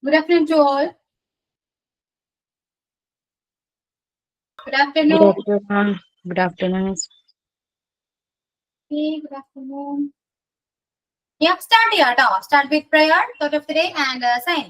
Good afternoon to all. Good afternoon. Good afternoon. Hey, good afternoon. Yeah, start here. Start with prayer, thought of the day, and sign.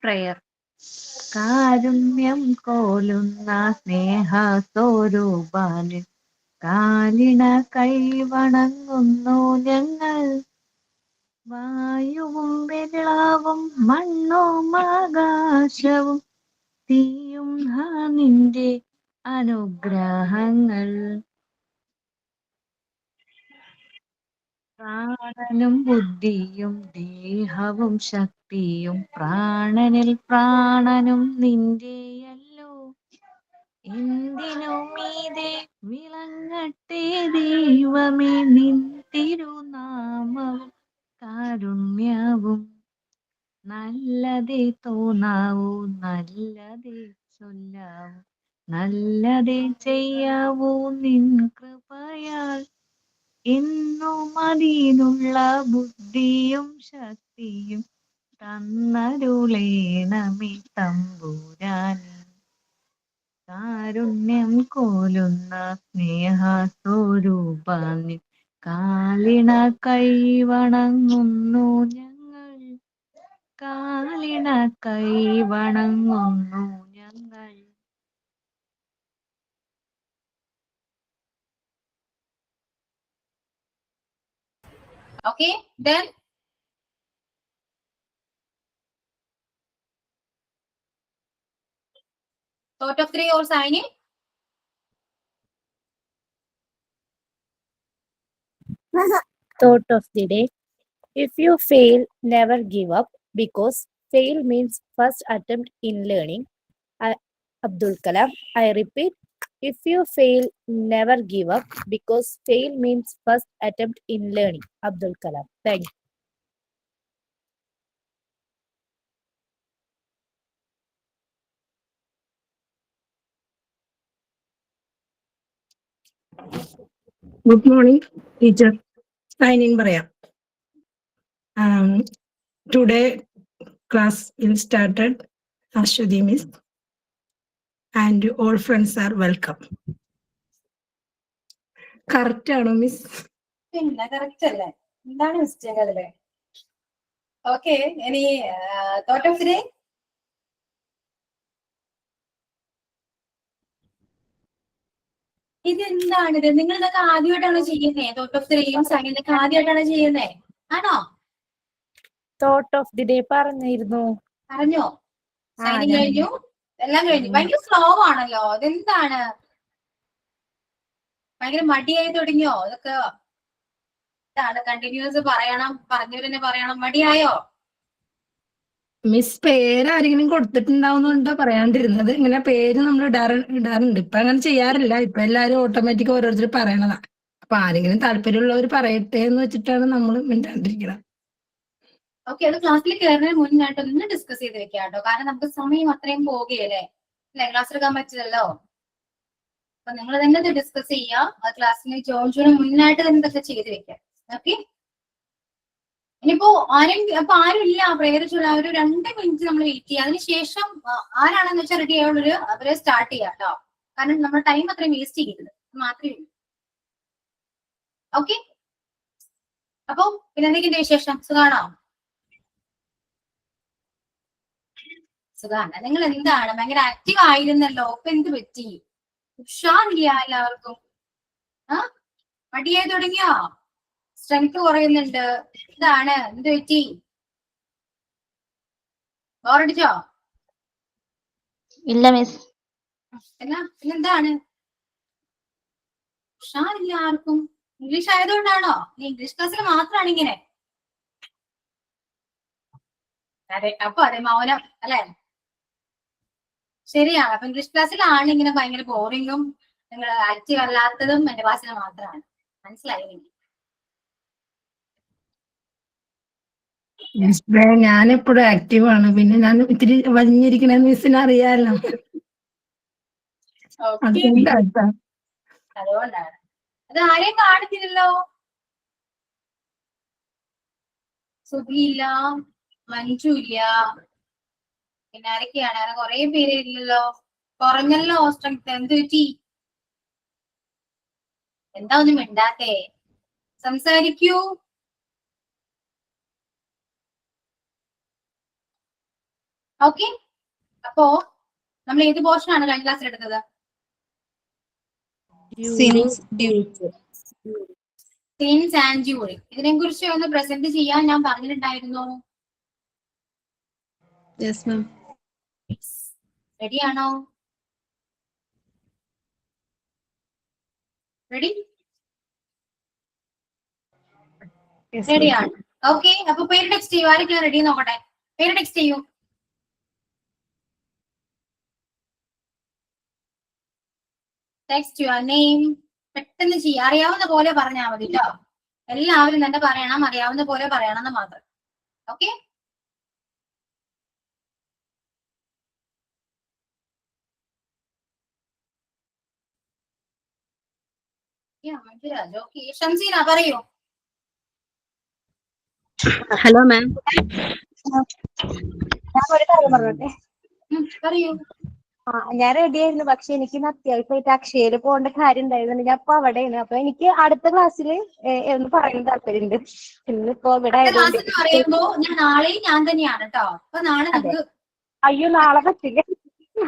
Prayer. കാരുണ്യം കോലുന്ന സ്നേഹസ്വരൂപാന് കാലിണ കൈവണങ്ങുന്നു ഞങ്ങൾ. വായുവും വെള്ളവും മണ്ണും ആകാശവും തീയും നിന്റെ അനുഗ്രഹങ്ങൾ. പ്രാണനും ബുദ്ധിയും ദേഹവും ശക്തിയും പ്രാണനിൽ പ്രാണനും നിന്റെയല്ലോ. എന്തിനു മീതെ വിളങ്ങട്ടെ ദൈവമേ നിൻ തിരുനാമവും കാരുണ്യവും. നല്ലതേ തോന്നാവൂ, നല്ലതേ ചൊല്ലാവൂ, നല്ലതേ ചെയ്യാവൂ നിൻ കൃപയാൽ. എന്നും അതിനുള്ള ബുദ്ധിയും ശക്തിയും തന്നരുളേണമേ തമ്പുരാനേ. കാരുണ്യം കോലുന്ന സ്നേഹസ്വരൂപാന് കാലിണ കൈവണങ്ങുന്നു ഞങ്ങൾ. കാലിണ കൈവണങ്ങുന്നു ഞങ്ങൾ. Okay, then thought of three or signing. Thought of the day. If you fail, never give up because fail means first attempt in learning. Abdul Kalam. I repeat, if you fail, never give up because fail means first attempt in learning. Abdul Kalam. Thank you. Good morning, teacher. Signing പറയാം. Today class will started. Ashwati Miss and all friends are welcome. Correct ആണോ Miss? പിന്നെ correct അല്ലേ? എന്താണ് mistake അതിലെ? Okay, ഇനി thought of the day. ഇതെന്താണിത്? നിങ്ങൾ ഇതൊക്കെ ആദ്യമായിട്ടാണോ ചെയ്യുന്നേ? തോട്ട് ഓഫ് ദി ഡേയും സൈനൊക്കെ ആദ്യമായിട്ടാണോ ചെയ്യുന്നേ? ആണോ? തോട്ട് ഓഫ് ദി ഡേ പറഞ്ഞിരുന്നു. പറഞ്ഞോ? സൈനിങ് കഴിഞ്ഞു, എല്ലാം കഴിഞ്ഞു. ഭയങ്കര സ്ലോ ആണല്ലോ, അതെന്താണ്? ഭയങ്കര മടിയായി തുടങ്ങിയോ? ഇതൊക്കെ കണ്ടിന്യൂസ് പറയണം, പറഞ്ഞവരെന്നെ പറയണം. മടിയായോ? മിസ് പേര് ആരെങ്കിലും കൊടുത്തിട്ടുണ്ടാവുന്നുണ്ടോ പറയാണ്ടിരുന്നത്? ഇങ്ങനെ പേര് നമ്മൾ ഇടാറുണ്ട്. ഇപ്പൊ അങ്ങനെ ചെയ്യാറില്ല. ഇപ്പൊ എല്ലാരും ഓട്ടോമാറ്റിക് ഓരോരുത്തർ പറയണതാ. അപ്പൊ ആരെങ്കിലും താല്പര്യമുള്ളവർ പറയട്ടെ എന്ന് വെച്ചിട്ടാണ് നമ്മൾ മിണ്ടാണ്ടിരിക്കുന്നത്. ഓക്കെ, അത് ക്ലാസ്സിൽ കയറുന്നതിന് മുന്നായിട്ട് ഒന്ന് ഡിസ്കസ് ചെയ്ത് വെക്കാം കേട്ടോ. കാരണം നമുക്ക് സമയം അത്രയും പോകുകയല്ലേ. അല്ലെ? ക്ലാസ് എടുക്കാൻ പറ്റില്ലല്ലോ. അപ്പൊ നിങ്ങൾ തന്നെ ഇത് ഡിസ്കസ് ചെയ്യാം. ആ ക്ലാസ്സിന് ജോയിന് മുന്നായിട്ട് തന്നെ ഇതൊക്കെ ചെയ്ത് വെക്കാം. ഓക്കെ, ഇനിയിപ്പോ ആരും ഇല്ല പ്രേയർ ചൊല്ലാൻ, ഒരു 2 മിനിറ്റ് നമ്മൾ വെയിറ്റ് ചെയ്യുക. അതിനുശേഷം ആരാണെന്ന് വെച്ചാൽ റെഡി ആയുള്ളൊരു അവരെ സ്റ്റാർട്ട് ചെയ്യാം കേട്ടോ. കാരണം നമ്മുടെ ടൈം അത്രയും വേസ്റ്റ് ചെയ്യരുത്, മാത്രമേ ഉള്ളൂ. ഓക്കെ, അപ്പൊ പിന്നെ എന്തൊക്കെയുണ്ട് വിശേഷം? സുഖാണോ? സുഖാണ്. നിങ്ങൾ എന്താണ് ഭയങ്കര ആക്റ്റീവ് ആയിരുന്നല്ലോ, ഇപ്പൊ എന്ത് പറ്റി? ഉഷാറില്ല എല്ലാവർക്കും. മടിയായി തുടങ്ങിയോ? സ്ട്രെങ്ത് കുറയുന്നുണ്ട്. എന്താണ്, എന്ത് പറ്റി? ബോറടിച്ചോ? ഇല്ല മിസ്. പിന്നെന്താണ് ഉഷാറില്ല ആർക്കും? ഇംഗ്ലീഷ് ആയതുകൊണ്ടാണോ? ഇംഗ്ലീഷ് ക്ലാസ്സിൽ മാത്രമാണ് ഇങ്ങനെ? അതെ, അതെ മൗനം അല്ലെ? ശരിയാണ്. അപ്പൊ ഇംഗ്ലീഷ് ക്ലാസ്സിലാണ് ഇങ്ങനെ ഭയങ്കര ബോറിങ്ങും നിങ്ങൾ ആക്റ്റീവ് അല്ലാത്തതും എന്റെ ക്ലാസ്സിൽ മാത്രമാണ്. മനസ്സിലായി എനിക്ക്. ഞാൻ എപ്പോഴും ആക്റ്റീവ് ആണ്. പിന്നെ ഞാൻ ഇത്തിരി വലിഞ്ഞിരിക്കണ മിസ്സിന് അറിയാലോ. അതുകൊണ്ടാണ്. അത് ആരെയും കാണിച്ചില്ലല്ലോ. സുധിയില്ല, മഞ്ജു ഇല്ല, പിന്നെ ആരൊക്കെയാണ്? അങ്ങനെ കുറെ പേര് ഇല്ലല്ലോ. കുറഞ്ഞല്ലോ സ്ട്രെങ്ത്. എന്ത് പറ്റി? എന്താ ഒന്നും മിണ്ടാത്തേ? സംസാരിക്കൂ. ഓക്കെ, അപ്പോ നമ്മൾ ഏത് പോർഷനാണ് കഴിഞ്ഞ ക്ലാസ്സിൽ എടുത്തത്? Since and during. ഇതിനെ കുറിച്ച് ഒന്ന് പ്രസന്റ് ചെയ്യാൻ ഞാൻ പറഞ്ഞിട്ടുണ്ടായിരുന്നു. റെഡിയാണോ? റെഡി? റെഡിയാണ്. ഓക്കെ, അപ്പൊ പേര് ടെക്സ്റ്റ് ചെയ്യൂ. ആരൊക്കെയാണ് റെഡി നോക്കട്ടെ? പേര് ടെക്സ്റ്റ് ചെയ്യൂ. Text your name. പെട്ടെന്ന് ചെയ്യാം. അറിയാവുന്ന പോലെ പറഞ്ഞാൽ മതി കേട്ടോ. എല്ലാവരും തന്നെ പറയണം, അറിയാവുന്ന പോലെ പറയണം എന്ന് മാത്രം. ഓക്കെ, ഷംസീന പറയൂ. Hello ma'am. ഞാൻ ഒരു കാര്യം പറഞ്ഞോട്ടെ? പറയൂ. ഞാൻ റെഡി ആയിരുന്നു. പക്ഷെ എനിക്ക് അത്യാവശ്യമായിട്ട് അക്ഷയയിൽ പോകേണ്ട കാര്യം ഉണ്ടായിരുന്നു. ഞാൻ ഇപ്പൊ അവിടെയാണ്. അപ്പൊ എനിക്ക് അടുത്ത ക്ലാസ്സിൽ എന്ന് പറയാൻ താല്പര്യമുണ്ട്. ഇന്നിപ്പോ ഇവിടെ പറയുമ്പോ നാളെയും ഞാൻ തന്നെയാണ് കേട്ടോ. അപ്പൊ നാളെ നമുക്ക് അയ്യോ നാളെ പറ്റില്ല.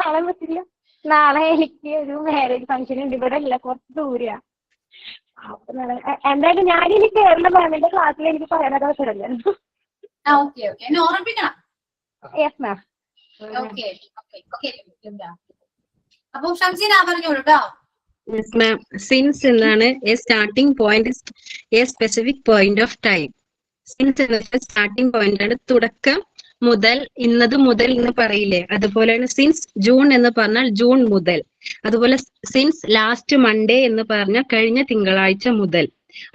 നാളെ പറ്റില്ല. നാളെ എനിക്ക് ഒരു മാരേജ് ഫംഗ്ഷൻ ഉണ്ട്. ഇവിടെ അല്ല, കുറച്ച് ദൂരെയാ. അപ്പൊ എന്തായാലും ഞാനിനി കേരള മാമിന്റെ ക്ലാസ്സിൽ എനിക്ക് പറയാനൊക്കെ പറ്റില്ല. ഓർമ്മിപ്പിക്കണം. Yes ma'am. അപ്പൊ ഷംസീന പറഞ്ഞോളൂ കേട്ടോ. Yes ma'am. Since എന്താണ് a starting point is a specific point of time. Since എന്നത് സ്റ്റാർട്ടിംഗ് പോയിന്റ് ആണ്, തുടക്കം മുതൽ, ഇന്നത് മുതൽ എന്ന് പറയില്ലേ, അതുപോലെയാണ് സിൻസ് ജൂൺ എന്ന് പറഞ്ഞാൽ ജൂൺ മുതൽ. അതുപോലെ സിൻസ് ലാസ്റ്റ് മൺഡേ എന്ന് പറഞ്ഞാൽ കഴിഞ്ഞ തിങ്കളാഴ്ച മുതൽ.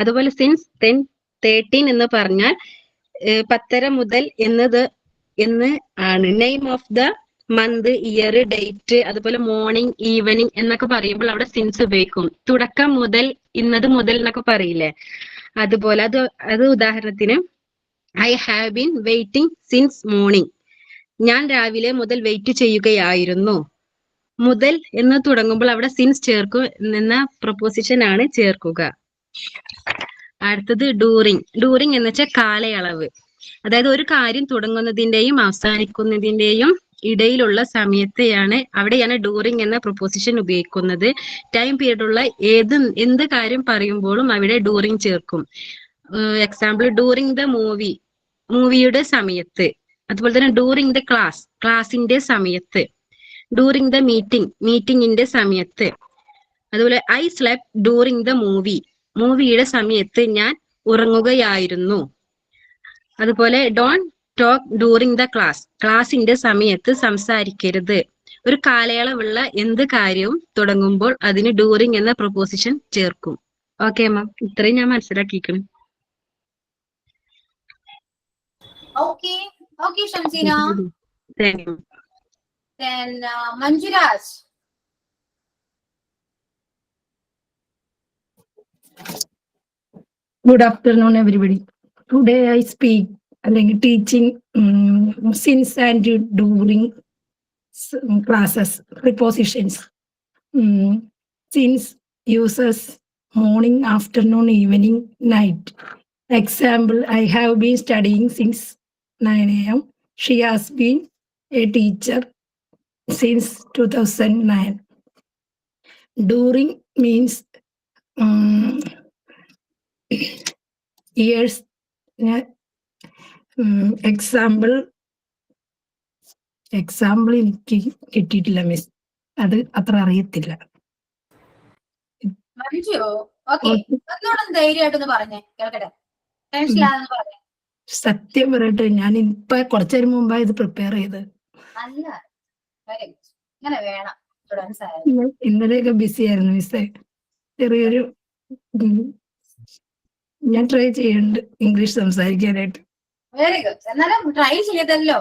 അതുപോലെ സിൻസ് 10:13 എന്ന് പറഞ്ഞാൽ 10:30 മുതൽ എന്ന് ആണ്. Name of the month, year, date, അതുപോലെ മോർണിംഗ്, ഈവനിങ് എന്നൊക്കെ പറയുമ്പോൾ അവിടെ സിൻസ് ഉപയോഗിക്കും. തുടക്കം മുതൽ, ഇന്നത് മുതൽ എന്നൊക്കെ പറയില്ലേ, അതുപോലെ അത് ഉദാഹരണത്തിന് I have been waiting since morning. ഞാൻ രാവിലെ മുതൽ വെയിറ്റ് ചെയ്യുകയായിരുന്നു. മുതൽ എന്ന് തുടങ്ങുമ്പോൾ അവിടെ സിൻസ് ചേർക്കും എന്ന പ്രൊപ്പോസിഷൻ ആണ് ചേർക്കുക. അടുത്തത് ഡൂറിങ്. ഡൂറിങ് എന്ന് വെച്ചാൽ കാലയളവ്. അതായത് ഒരു കാര്യം തുടങ്ങുന്നതിന്റെയും അവസാനിക്കുന്നതിന്റെയും ഇടയിലുള്ള സമയത്തെയാണ്, അവിടെയാണ് ഡൂറിങ് എന്ന പ്രൊപ്പോസിഷൻ ഉപയോഗിക്കുന്നത്. ടൈം പീരീഡ് ഉള്ള എന്ത് കാര്യം പറയുമ്പോഴും അവിടെ ഡൂറിങ് ചേർക്കും. എക്സാമ്പിൾ ഡൂറിങ് ദ മൂവിയുടെ സമയത്ത്. അതുപോലെ തന്നെ ഡൂറിങ് ദ ക്ലാസിന്റെ സമയത്ത്. ഡൂറിങ് ദ മീറ്റിംഗിന്റെ സമയത്ത്. അതുപോലെ ഐ സ്ലെപ്റ്റ് ഡൂറിങ് ദ മൂവിയുടെ സമയത്ത് ഞാൻ ഉറങ്ങുകയായിരുന്നു. അതുപോലെ ഡോണ്ട് ടോക്ക് ഡൂറിങ് ദ ക്ലാസിന്റെ സമയത്ത് സംസാരിക്കരുത്. ഒരു കാലയളവുള്ള എന്ത് കാര്യവും തുടങ്ങുമ്പോൾ അതിന് ഡൂറിങ് എന്ന പ്രൊപ്പോസിഷൻ ചേർക്കും. ഓക്കെ മാം, ഇത്രയും ഞാൻ മനസ്സിലാക്കിക്കണം. Okay Shamseena, Then Manjuraj. Good afternoon, everybody. Today I speak teaching since and during classes, prepositions. Since uses morning, afternoon, evening, night. Example, I have been studying since 9 a.m. She has been a teacher since 2009. During means years. Example എനിക്ക് കിട്ടിയിട്ടില്ല miss, അത് അത്ര അറിയത്തില്ല. Manju, okay, ഒന്നുകൂടെ ധൈര്യമായിട്ടൊന്ന് പറഞ്ഞേ കേൾക്കട്ടെ. ടെൻഷനില്ലാതെന്ന് പറഞ്ഞേ. സത്യം പറയട്ടെ, ഞാൻ ഇപ്പൊ കുറച്ചേരം മുമ്പാ ഇത് പ്രിപ്പയർ ചെയ്ത്. അല്ല, വെരി ഗുഡ്, ഇങ്ങനെ വേണം സ്റ്റുഡൻസ് ആയാലും. ഇന്നലെയൊക്കെ ബിസി ആയിരുന്നു മിസ്സേ. ചെറിയൊരു ഞാൻ ട്രൈ ചെയ്യുന്നുണ്ട് ഇംഗ്ലീഷ് സംസാരിക്കാനായിട്ട്. Very good. എന്നാലും ട്രൈ ചെയ്തല്ലോ.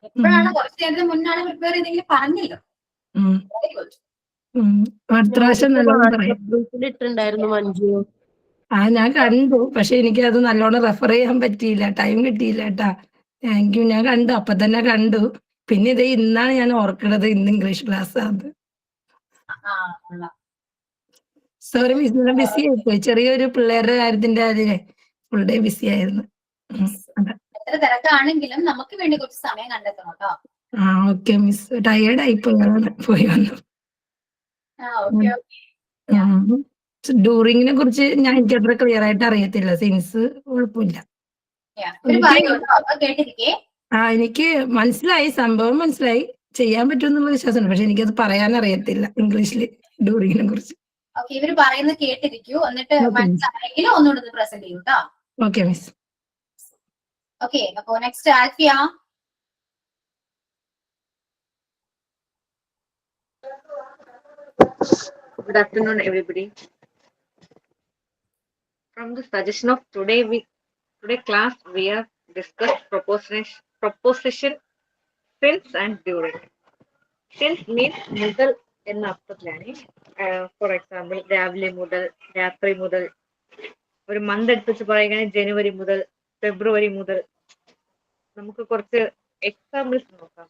എപ്പോഴാണ് കുറച്ച് നേരത്തിന് മുന്നാണ് പ്രിപ്പയർ ചെയ്തെങ്കിൽ പറഞ്ഞല്ലോ. Very good. അടുത്ത പ്രാവശ്യം നല്ലോണം പറയാം. ഇട്ടുണ്ടായിരുന്നു മഞ്ജു. ഞാൻ കണ്ടു, പക്ഷെ എനിക്ക് അത് നല്ലോണം റെഫർ ചെയ്യാൻ പറ്റിയില്ല, ടൈം കിട്ടിയില്ല കേട്ടാ. Thank you. ഞാൻ കണ്ടു, അപ്പൊ തന്നെ കണ്ടു. പിന്നെ ഇത് ഇന്നാണ് ഞാൻ ഓർക്കണത് ഇന്ന് ഇംഗ്ലീഷ് ക്ലാസ് ആണ്. സോറി മിസ്, ഞാൻ ബിസി ആയിപ്പോയി. ചെറിയൊരു പിള്ളേരുടെ കാര്യത്തിന്റെ അതിലെ ഫുൾ ഡേ ബിസി ആയിരുന്നു. എത്ര തിരക്കാണെങ്കിലും നമുക്ക് വേണ്ടി കുറച്ച് സമയം കണ്ടെത്തണം കേട്ടോ. ഓക്കെ മിസ്, ടയേർഡ് ആയിപ്പോയി പോയി വന്നു. ഡ്യൂറിങ്ങിനെ കുറിച്ച് ഞാൻ എനിക്ക് അത്ര ക്ലിയർ ആയിട്ട് അറിയത്തില്ല. സിൻസ് കുഴപ്പമില്ല. എനിക്ക് മനസ്സിലായി, സംഭവം മനസ്സിലായി, ചെയ്യാൻ പറ്റുമെന്നുള്ള വിശ്വാസമുണ്ട്. പക്ഷെ എനിക്കത് പറയാൻ അറിയത്തില്ല ഇംഗ്ലീഷില് ഡ്യൂറിങ്ങിനെ കുറിച്ച്. ഇവര് പറയുന്നത് കേട്ടിരിക്കൂ, എന്നിട്ട് മനസ്സിലായെങ്കിലും ഒന്നുകൂടെ പ്രസന്റ് ചെയ്യൂ കേട്ടോ. Okay miss. ഓക്കെ, അപ്പോ next Alfiya. Good afternoon, everybody. From the suggestion of today class, we have discussed proposition since and during. Since means mudal എന്ന അർത്ഥത്തിലാണ്. ഫോർ എക്സാമ്പിൾ, രാവിലെ മുതൽ, രാത്രി മുതൽ. ഒരു മന്ത് എടുത്ത് പറയുകയാണെങ്കിൽ ജനുവരി മുതൽ, ഫെബ്രുവരി മുതൽ. നമുക്ക് കുറച്ച് എക്സാമ്പിൾസ് നോക്കാം.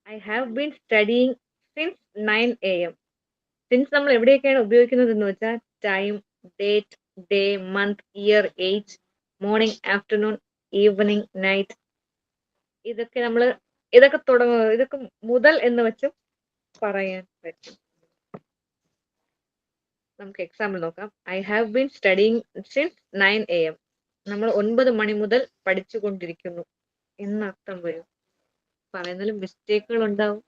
I have been studying since 9 a.m. Since നമ്മൾ എവിടെയൊക്കെയാണ് ഉപയോഗിക്കുന്നത് എന്ന് വെച്ചാൽ time, date, day, month, year, age, morning, afternoon, evening, night. ഇതൊക്കെ മുതൽ എന്ന് വെച്ചും പറയാൻ പറ്റും. നമുക്ക് എക്സാമ്പിൾ നോക്കാം. I have been studying since 9 a.m. നമ്മൾ 9 മണി മുതൽ പഠിച്ചുകൊണ്ടിരിക്കുന്നു എന്നർത്ഥം വരും. പറയുന്നതിലും മിസ്റ്റേക്കുകൾ ഉണ്ടാവും.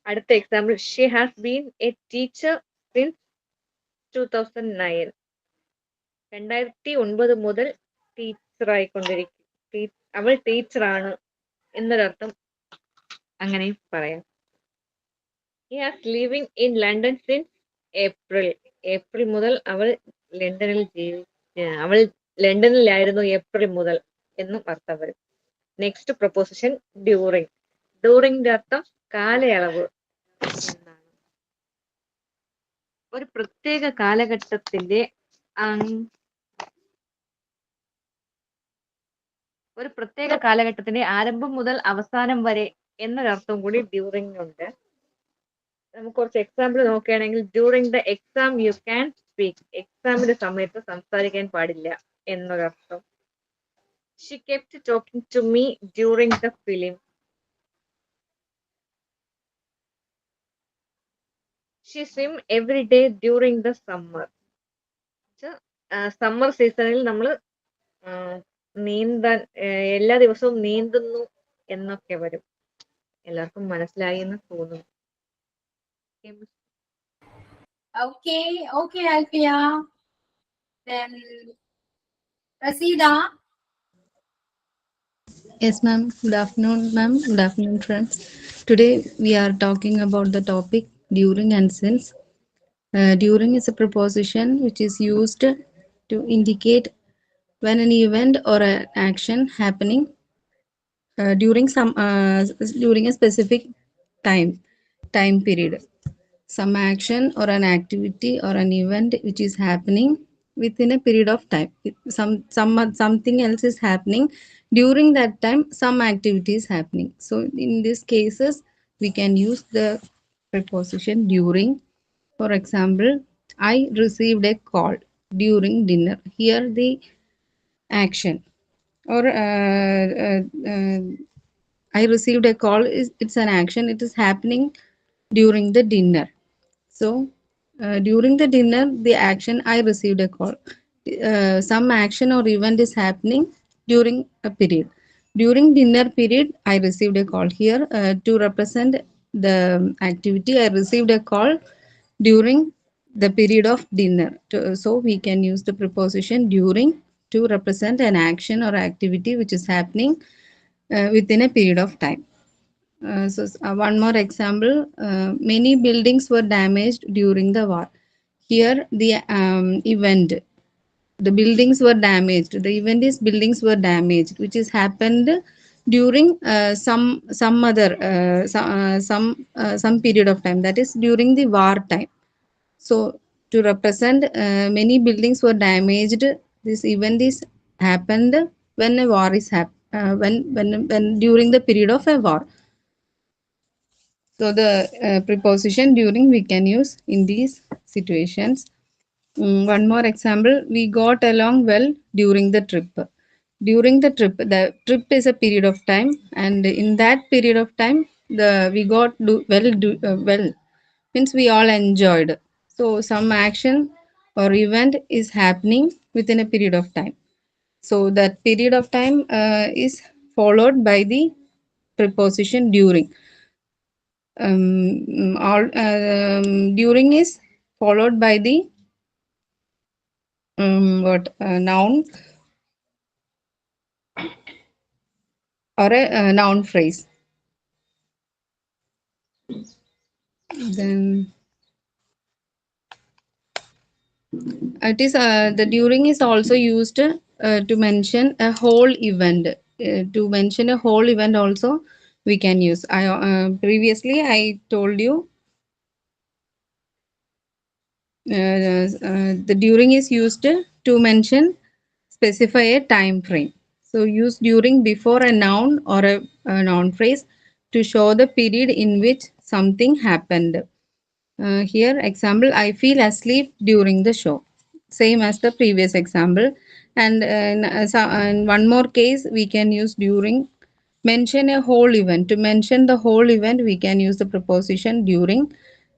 അടുത്ത example, she has been A teacher since 2009. 2009 മുതൽ ടീച്ചറായിക്കൊണ്ടിരിക്കും. അവൾ ടീച്ചറാണ് എന്നൊരർത്ഥം അങ്ങനെ പറയാം. He has living in London since April. April മുതൽ അവൾ ലണ്ടനിലായിരുന്നു ഏപ്രിൽ മുതൽ എന്നും അർത്ഥം വരും. Next proposition during. ഡ്യൂറിങ്ങിന്റെ അർത്ഥം കാലയളവ് എന്നാണ്. ഒരു പ്രത്യേക കാലഘട്ടത്തിന്റെ ആരംഭം മുതൽ അവസാനം വരെ എന്നൊരർത്ഥം കൂടി ഡ്യൂറിങ് ഉണ്ട്. നമുക്ക് കുറച്ച് എക്സാമ്പിൾ നോക്കുകയാണെങ്കിൽ, during the exam you can speak. എക്സാമിന്റെ സമയത്ത് സംസാരിക്കാൻ പാടില്ല എന്നൊരർത്ഥം. She kept talking to me during the film. She swim every day during the summer. Summer സീസണിൽ നമ്മൾ നീന്താൻ എല്ലാ ദിവസവും നീന്തുന്നു എന്നൊക്കെ വരും. എല്ലാവർക്കും മനസ്സിലായി എന്ന് തോന്നുന്നു. Okay, Alfia. Then Rasida. Yes, ma'am. Good afternoon, ma'am. Good afternoon, friends. Today we are talking about the topic during and since. During is a preposition which is used to indicate when an event or an action happening during during a specific time period. Some action or an activity or an event which is happening within a period of time. Something else is happening during that time. Some activity is happening. So in these cases, we can use the preposition during. For example, I received a call during dinner. Here the action or I received a call is it's an action. It is happening during the dinner. So during the dinner, the action I received a call. Some action or event is happening during a period. During dinner period, I received a call here to represent the activity. I received a call during the period of dinner. So we can use the preposition during to represent an action or activity which is happening within a period of time. One more example, many buildings were damaged during the war. Here the event, the buildings were damaged. The event is buildings were damaged, which is happened during some other some period of time. That is during the war time. So to represent many buildings were damaged, this event is happened when a war is when during the period of a war. So the preposition during we can use in these situations. One more example, we got along well during the trip. During the trip is a period of time, and in that period of time, we got well means we all enjoyed. So some action or event is happening within a period of time. So that period of time is followed by the preposition during. During is followed by the noun or a noun phrase. Then it is the during is also used to mention a whole event. To mention a whole event also we can use. I previously I told you the during is used to mention specify a time frame. So use during before a noun or a noun phrase to show the period in which something happened. Here example, I feel asleep during the show. Same as the previous example. And in one more case, we can use during. Mention a whole event. To mention the whole event, we can use the preposition during.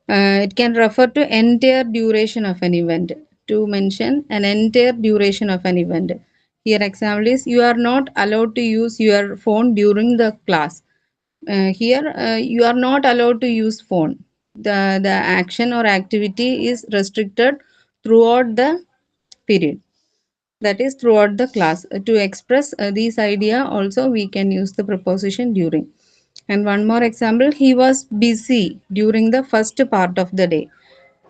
It can refer to entire duration of an event. To mention an entire duration of an event. Here example is, you are not allowed to use your phone during the class. Here you are not allowed to use phone. The action or activity is restricted throughout the period. That is throughout the class. To express this idea also we can use the preposition during. And one more example, he was busy during the first part of the day.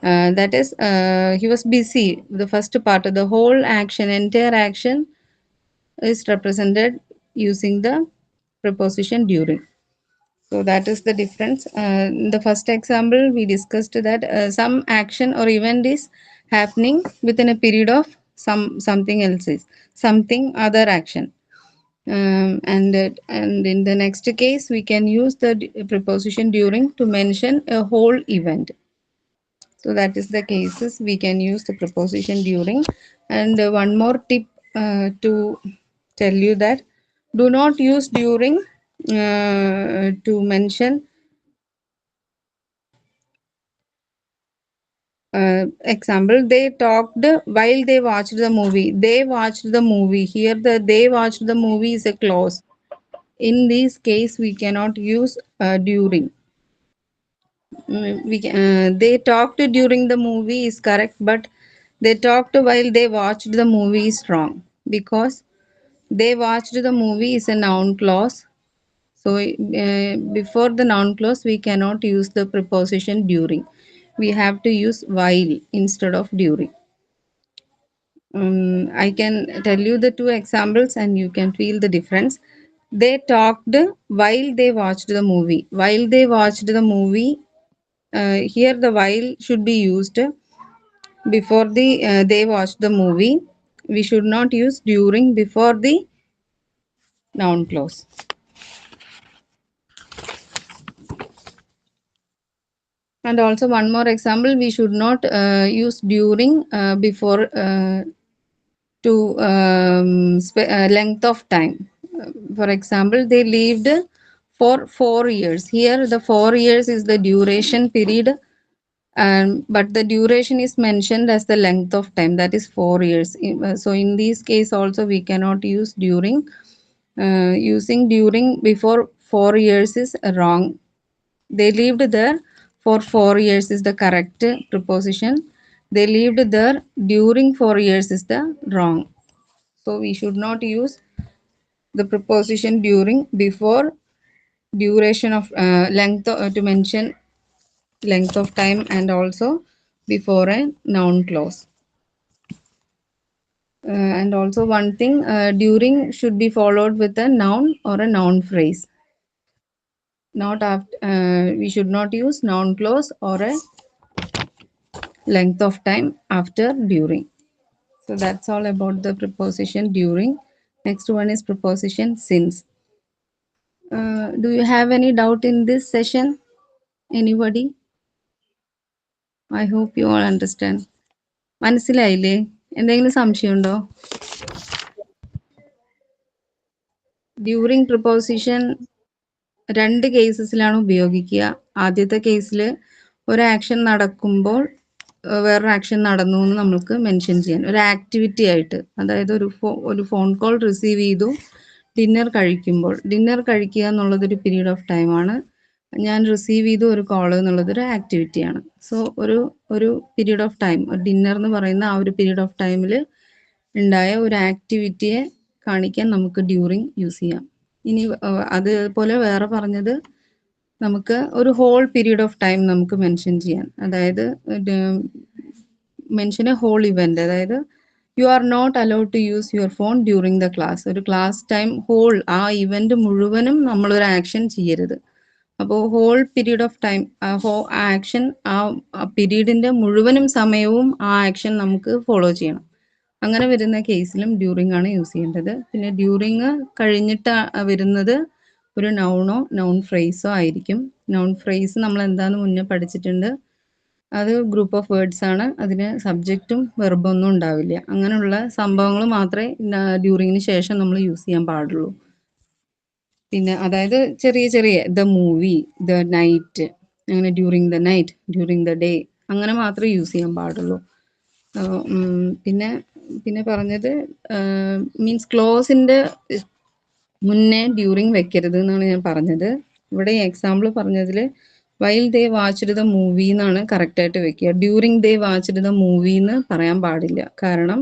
That is he was busy. The first part of the whole action, entire action is represented using the preposition during. So that is the difference. In the first example, we discussed that some action or event is happening within a period of something else is something other action. And in the next case, we can use the preposition during to mention a whole event. So that is the cases we can use the preposition during. And one more tip to tell you that do not use during to mention example, they talked while they watched the movie. They watched the movie. Here the they watched the movie is a clause. In this case, we cannot use during. They talked during the movie is correct, but they talked while they watched the movie is wrong because they watched the movie is a noun clause. So before the noun clause, we cannot use the preposition during. We have to use while instead of during. I can tell you the two examples and you can feel the difference. They talked while they watched the movie. While they watched the movie, here the while should be used before they watched the movie. We should not use during before the noun clause. And also one more example, we should not use during before to length of time. For example, they lived for 4 years. Here the 4 years is the duration period, but the duration is mentioned as the length of time, that is 4 years. So in this case also we cannot use during. Using during before 4 years is wrong. They lived there for 4 years is the correct preposition. They lived there during 4 years is the wrong. So we should not use the preposition during before duration of length to mention length of time, and also before a noun clause. And also one thing, during should be followed with a noun or a noun phrase. Not after, we should not use noun clause or a length of time after during. So that's all about the preposition during. Next one is preposition since. Do you have any doubt in this session? Anybody? I hope you all understand. മനസ്സിലായില്ലേ? എന്തെങ്കിലും സംശയമുണ്ടോ? During preposition രണ്ട് കേസസിലാണ് ഉപയോഗിക്കുക. ആദ്യത്തെ കേസിൽ ഒരു action നടക്കുമ്പോൾ വേറൊരു ആക്ഷൻ നടന്നു എന്ന് നമുക്ക് മെൻഷൻ ചെയ്യാൻ, ഒരു ആക്ടിവിറ്റി ആയിട്ട്. അതായത് ഒരു ഫോൺ കോൾ റിസീവ് ചെയ്തു ഡിന്നർ കഴിക്കുമ്പോൾ. ഡിന്നർ കഴിക്കുക എന്നുള്ളതൊരു പീരീഡ് ഓഫ് ടൈമാണ്. ഞാൻ റിസീവ് ചെയ്തു ഒരു കോൾ എന്നുള്ളതൊരു ആക്ടിവിറ്റിയാണ്. സോ ഒരു പീരീഡ് ഓഫ് ടൈം, ഡിന്നർ എന്ന് പറയുന്ന ആ ഒരു പീരീഡ് ഓഫ് ടൈമിൽ ഉണ്ടായ ഒരു ആക്ടിവിറ്റിയെ കാണിക്കാൻ നമുക്ക് ഡ്യൂറിങ് യൂസ് ചെയ്യാം. ഇനി അതുപോലെ വേറെ പറഞ്ഞത്, നമുക്ക് ഒരു ഹോൾ പീരീഡ് ഓഫ് ടൈം നമുക്ക് മെൻഷൻ ചെയ്യാൻ. അതായത് മെൻഷൻ എ ഹോൾ ഇവന്റ്. അതായത് you are not allowed to use your phone during the class. ഒരു ക്ലാസ് ടൈം ഹോൾ, ആ ഇവന്റ് മുഴുവനും നമ്മളൊരു ആക്ഷൻ ചെയ്യരുത്. അപ്പോൾ ഹോൾ പീരീഡ് ഓഫ് ടൈം ആ ആക്ഷൻ, ആ പീരീഡിന്റെ മുഴുവനും സമയവും ആ ആക്ഷൻ നമുക്ക് ഫോളോ ചെയ്യണം. അങ്ങനെ വരുന്ന കേസിലും ഡ്യൂറിങ് ആണ് യൂസ് ചെയ്യേണ്ടത്. പിന്നെ ഡ്യൂറിങ് കഴിഞ്ഞിട്ട് വരുന്നത് ഒരു നൗണോ നൗൺ ഫ്രേസോ ആയിരിക്കും. നൗൺ ഫ്രേസ് നമ്മൾ എന്താന്ന് മുന്നേ പഠിച്ചിട്ടുണ്ട്. അത് ഗ്രൂപ്പ് ഓഫ് വേർഡ്സ് ആണ്. അതിന് സബ്ജക്റ്റും വെർബൊന്നും ഉണ്ടാവില്ല. അങ്ങനെയുള്ള സംഭവങ്ങൾ മാത്രമേ ഡ്യൂറിങ്ങിന് ശേഷം നമ്മൾ യൂസ് ചെയ്യാൻ പാടുള്ളൂ. പിന്നെ അതായത് ചെറിയ ദ മൂവി, ദ നൈറ്റ്, അങ്ങനെ during the night, during the day, അങ്ങനെ മാത്രമേ യൂസ് ചെയ്യാൻ പാടുള്ളൂ. പിന്നെ പറഞ്ഞത് മീൻസ് ക്ലോസിന്റെ മുന്നേ ഡ്യൂറിങ് വെക്കരുത് എന്നാണ് ഞാൻ പറഞ്ഞത്. ഇവിടെ എക്സാമ്പിൾ പറഞ്ഞതിൽ while they watched the movie എന്നാണ് കറക്റ്റായിട്ട് വെക്കുക. During they watched the movie എന്ന് പറയാൻ പാടില്ല. കാരണം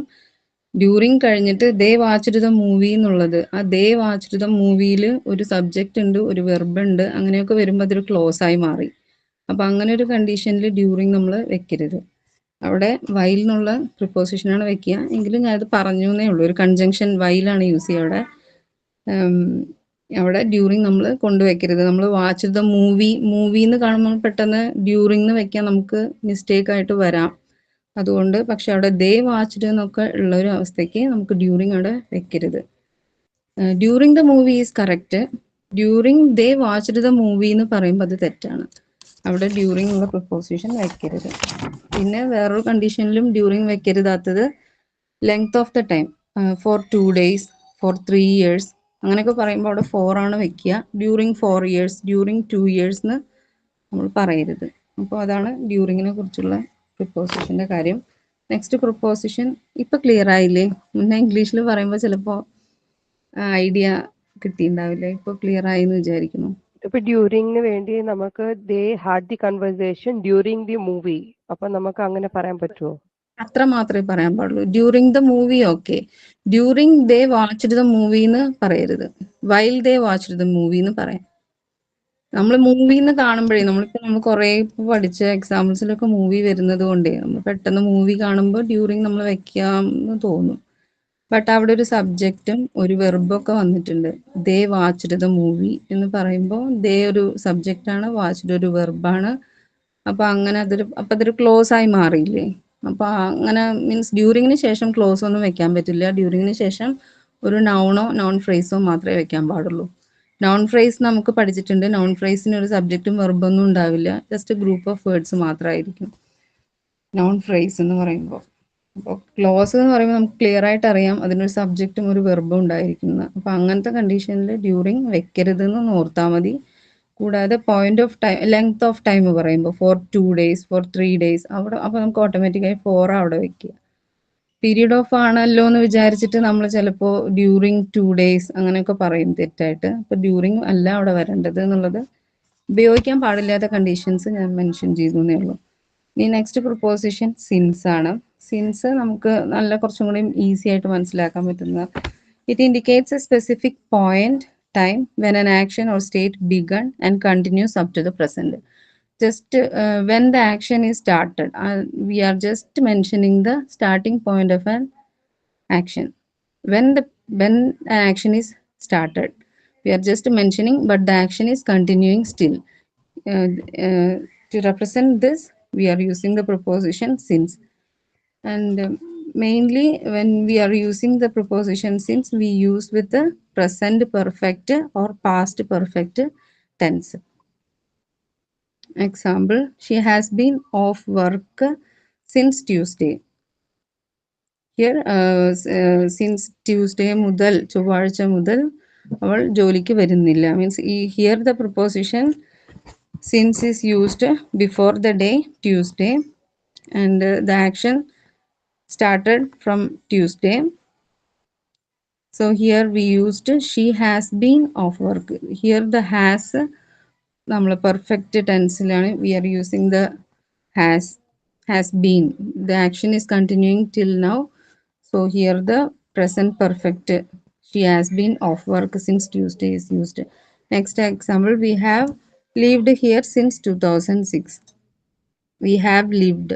ഡ്യൂറിങ് കഴിഞ്ഞിട്ട് ദേ വാച്ച്ഡ് ദ മൂവി എന്നുള്ളത്, ആ ദേ വാച്ച്ഡ് ദ മൂവിയിൽ ഒരു സബ്ജക്റ്റ് ഉണ്ട്, ഒരു വെർബ് ഉണ്ട്, അങ്ങനെയൊക്കെ വരുമ്പോൾ അതൊരു ക്ലോസ് ആയി മാറി. അപ്പൊ അങ്ങനെ ഒരു കണ്ടീഷനിൽ ഡ്യൂറിങ് നമ്മൾ വെക്കരുത്. അവിടെ വൈൽ എന്നുള്ള പ്രിപ്പോസിഷനാണ് വെക്കുക. എങ്കിലും ഞാനത് പറഞ്ഞു എന്നേ ഉള്ളൂ. ഒരു കൺജങ്ഷൻ വൈലാണ് യൂസ് ചെയ്യുക. അവിടെ ഡ്യൂറിങ് നമ്മൾ കൊണ്ടുവയ്ക്കരുത്. നമ്മൾ വാച്ച് ദ മൂവി എന്ന് കാണുമ്പോൾ പെട്ടെന്ന് ഡ്യൂറിങ് എന്ന് വെക്കാൻ നമുക്ക് മിസ്റ്റേക്ക് ആയിട്ട് വരാം. അതുകൊണ്ട് പക്ഷെ അവിടെ ദേ വാച്ച്ഡ് എന്നൊക്കെ ഉള്ള ഒരു അവസ്ഥയ്ക്ക് നമുക്ക് ഡ്യൂറിങ് അവിടെ വെക്കരുത്. During the movie is correct. During they watched the movie എന്ന് പറയുമ്പോൾ അത് തെറ്റാണ്. അവിടെ ഡ്യൂറിങ് ഉള്ള പ്രിപ്പോസിഷൻ വെക്കരുത്. പിന്നെ വേറൊരു കണ്ടീഷനിലും ഡ്യൂറിങ് വെക്കരുതാത്തത് length of the time. For 2 days, for 3 years അങ്ങനെയൊക്കെ പറയുമ്പോൾ അവിടെ 4 ആണ് വെക്കുക. ഡ്യൂറിങ് 4 years, ഡ്യൂറിങ് 2 years എന്ന് നമ്മൾ പറയരുത്. അപ്പോൾ അതാണ് ഡ്യൂറിങ്ങിനെ കുറിച്ചുള്ള പ്രിപ്പോസിഷന്റെ കാര്യം. നെക്സ്റ്റ് പ്രിപ്പോസിഷൻ ഇപ്പൊ ക്ലിയർ ആയില്ലേ? മുന്നേ ഇംഗ്ലീഷിൽ പറയുമ്പോൾ ചിലപ്പോൾ ഐഡിയ കിട്ടിയിട്ടുണ്ടാവില്ലേ? ഇപ്പൊ ക്ലിയർ ആയി എന്ന് വിചാരിക്കുന്നു. ഇപ്പൊ ഡ്യൂറിങ്ങിന് വേണ്ടി നമുക്ക് they had the conversation during the movie, അപ്പൊ നമുക്ക് അങ്ങനെ പറയാൻ പറ്റുമോ? അത്ര മാത്രമേ പറയാൻ പാടുള്ളൂ. During the movie okay. During they watched the movie എന്ന് പറയരുത്. While they watched the movie എന്ന് പറയാം. നമ്മൾ മൂവിന്ന് കാണുമ്പോഴേ നമ്മൾ കുറെ പഠിച്ച എക്സാമ്പിൾസിലൊക്കെ മൂവി വരുന്നത് കൊണ്ടേ നമ്മൾ പെട്ടെന്ന് മൂവി കാണുമ്പോൾ ഡ്യൂറിങ് നമ്മൾ വെക്കാന്ന് തോന്നും. ബട്ട് അവിടെ ഒരു സബ്ജക്റ്റും ഒരു വെർബൊക്കെ വന്നിട്ടുണ്ട്. ദേ വാച്ച്ഡ് ദ മൂവി എന്ന് പറയുമ്പോൾ ദേ ഒരു സബ്ജക്റ്റാണ്, വാച്ച്ഡ് ഒരു വെർബാണ്. അപ്പൊ അങ്ങനെ അതൊരു ക്ലോസ് ആയി മാറിയില്ലേ? അപ്പൊ അങ്ങനെ മീൻസ് ഡ്യൂറിങ്ങിന് ശേഷം ക്ലോസ് ഒന്നും വെക്കാൻ പറ്റില്ല. ഡ്യൂറിങ്ങിന് ശേഷം ഒരു നൗണോ നോൺ ഫ്രേസോ മാത്രമേ വെക്കാൻ പാടുള്ളൂ. നോൺ ഫ്രേസ് നമുക്ക് പഠിച്ചിട്ടുണ്ട്. നോൺ ഫ്രേസിന് ഒരു സബ്ജക്റ്റും വെർബൊന്നും ഉണ്ടാവില്ല. ജസ്റ്റ് ഗ്രൂപ്പ് ഓഫ് വേർഡ്സ് മാത്രമായിരിക്കും നോൺ ഫ്രേസ് എന്ന് പറയുമ്പോൾ. അപ്പോൾ ക്ലോസ് എന്ന് പറയുമ്പോൾ നമുക്ക് ക്ലിയർ ആയിട്ട് അറിയാം അതിനൊരു സബ്ജക്റ്റും ഒരു വെർബും ഉണ്ടായിരിക്കുന്നത്. അപ്പോൾ അങ്ങനത്തെ കണ്ടീഷനിൽ ഡ്യൂറിങ് വെക്കരുതെന്ന് ഓർത്താൽ മതി. കൂടാതെ point of time, length of time പറയുമ്പോൾ ഫോർ 2 days, ഫോർ 3 days അവിടെ അപ്പോൾ നമുക്ക് ഓട്ടോമാറ്റിക്കായി 4 അവിടെ വെക്കുക. പീരീഡ് ഓഫ് ആണല്ലോ എന്ന് വിചാരിച്ചിട്ട് നമ്മൾ ചിലപ്പോൾ ഡ്യൂറിങ് 2 days അങ്ങനെയൊക്കെ പറയും തെറ്റായിട്ട്. അപ്പോൾ ഡ്യൂറിങ് അല്ല അവിടെ വരേണ്ടത് എന്നുള്ളത് ഉപയോഗിക്കാൻ പാടില്ലാത്ത കണ്ടീഷൻസ് ഞാൻ മെൻഷൻ ചെയ്തു എന്നേ ഉള്ളൂ. ഇനി നെക്സ്റ്റ് പ്രിപ്പോസിഷൻ സിൻസ് ആണ്. സിൻസ് നമുക്ക് നല്ല കുറച്ചും കൂടി ഈസി ആയിട്ട് മനസ്സിലാക്കാൻ പറ്റുന്ന, it indicates A specific point time when an action or state begun and continues up to the present. Just when the action is started, we are just mentioning the starting point of an action. When an action is started, we are just mentioning, but the action is continuing still. To represent this, we are using the preposition since. And mainly when we are using the preposition since, we use with the present perfect or past perfect tense. Example, she has been off work since Tuesday. Here since Tuesday mudal ചൊവ്വാഴ്ച മുതൽ അവൾ ജോലിക്ക് വരുന്നില്ല. Means here the preposition since is used before the day Tuesday, and the action started from Tuesday. So here we used she has been off work. Here the has nammal perfect tense ilana we are using the has been. The action is continuing till now. So here the present perfect she has been off work since Tuesday is used. Next example, we have lived here since 2006. We have lived.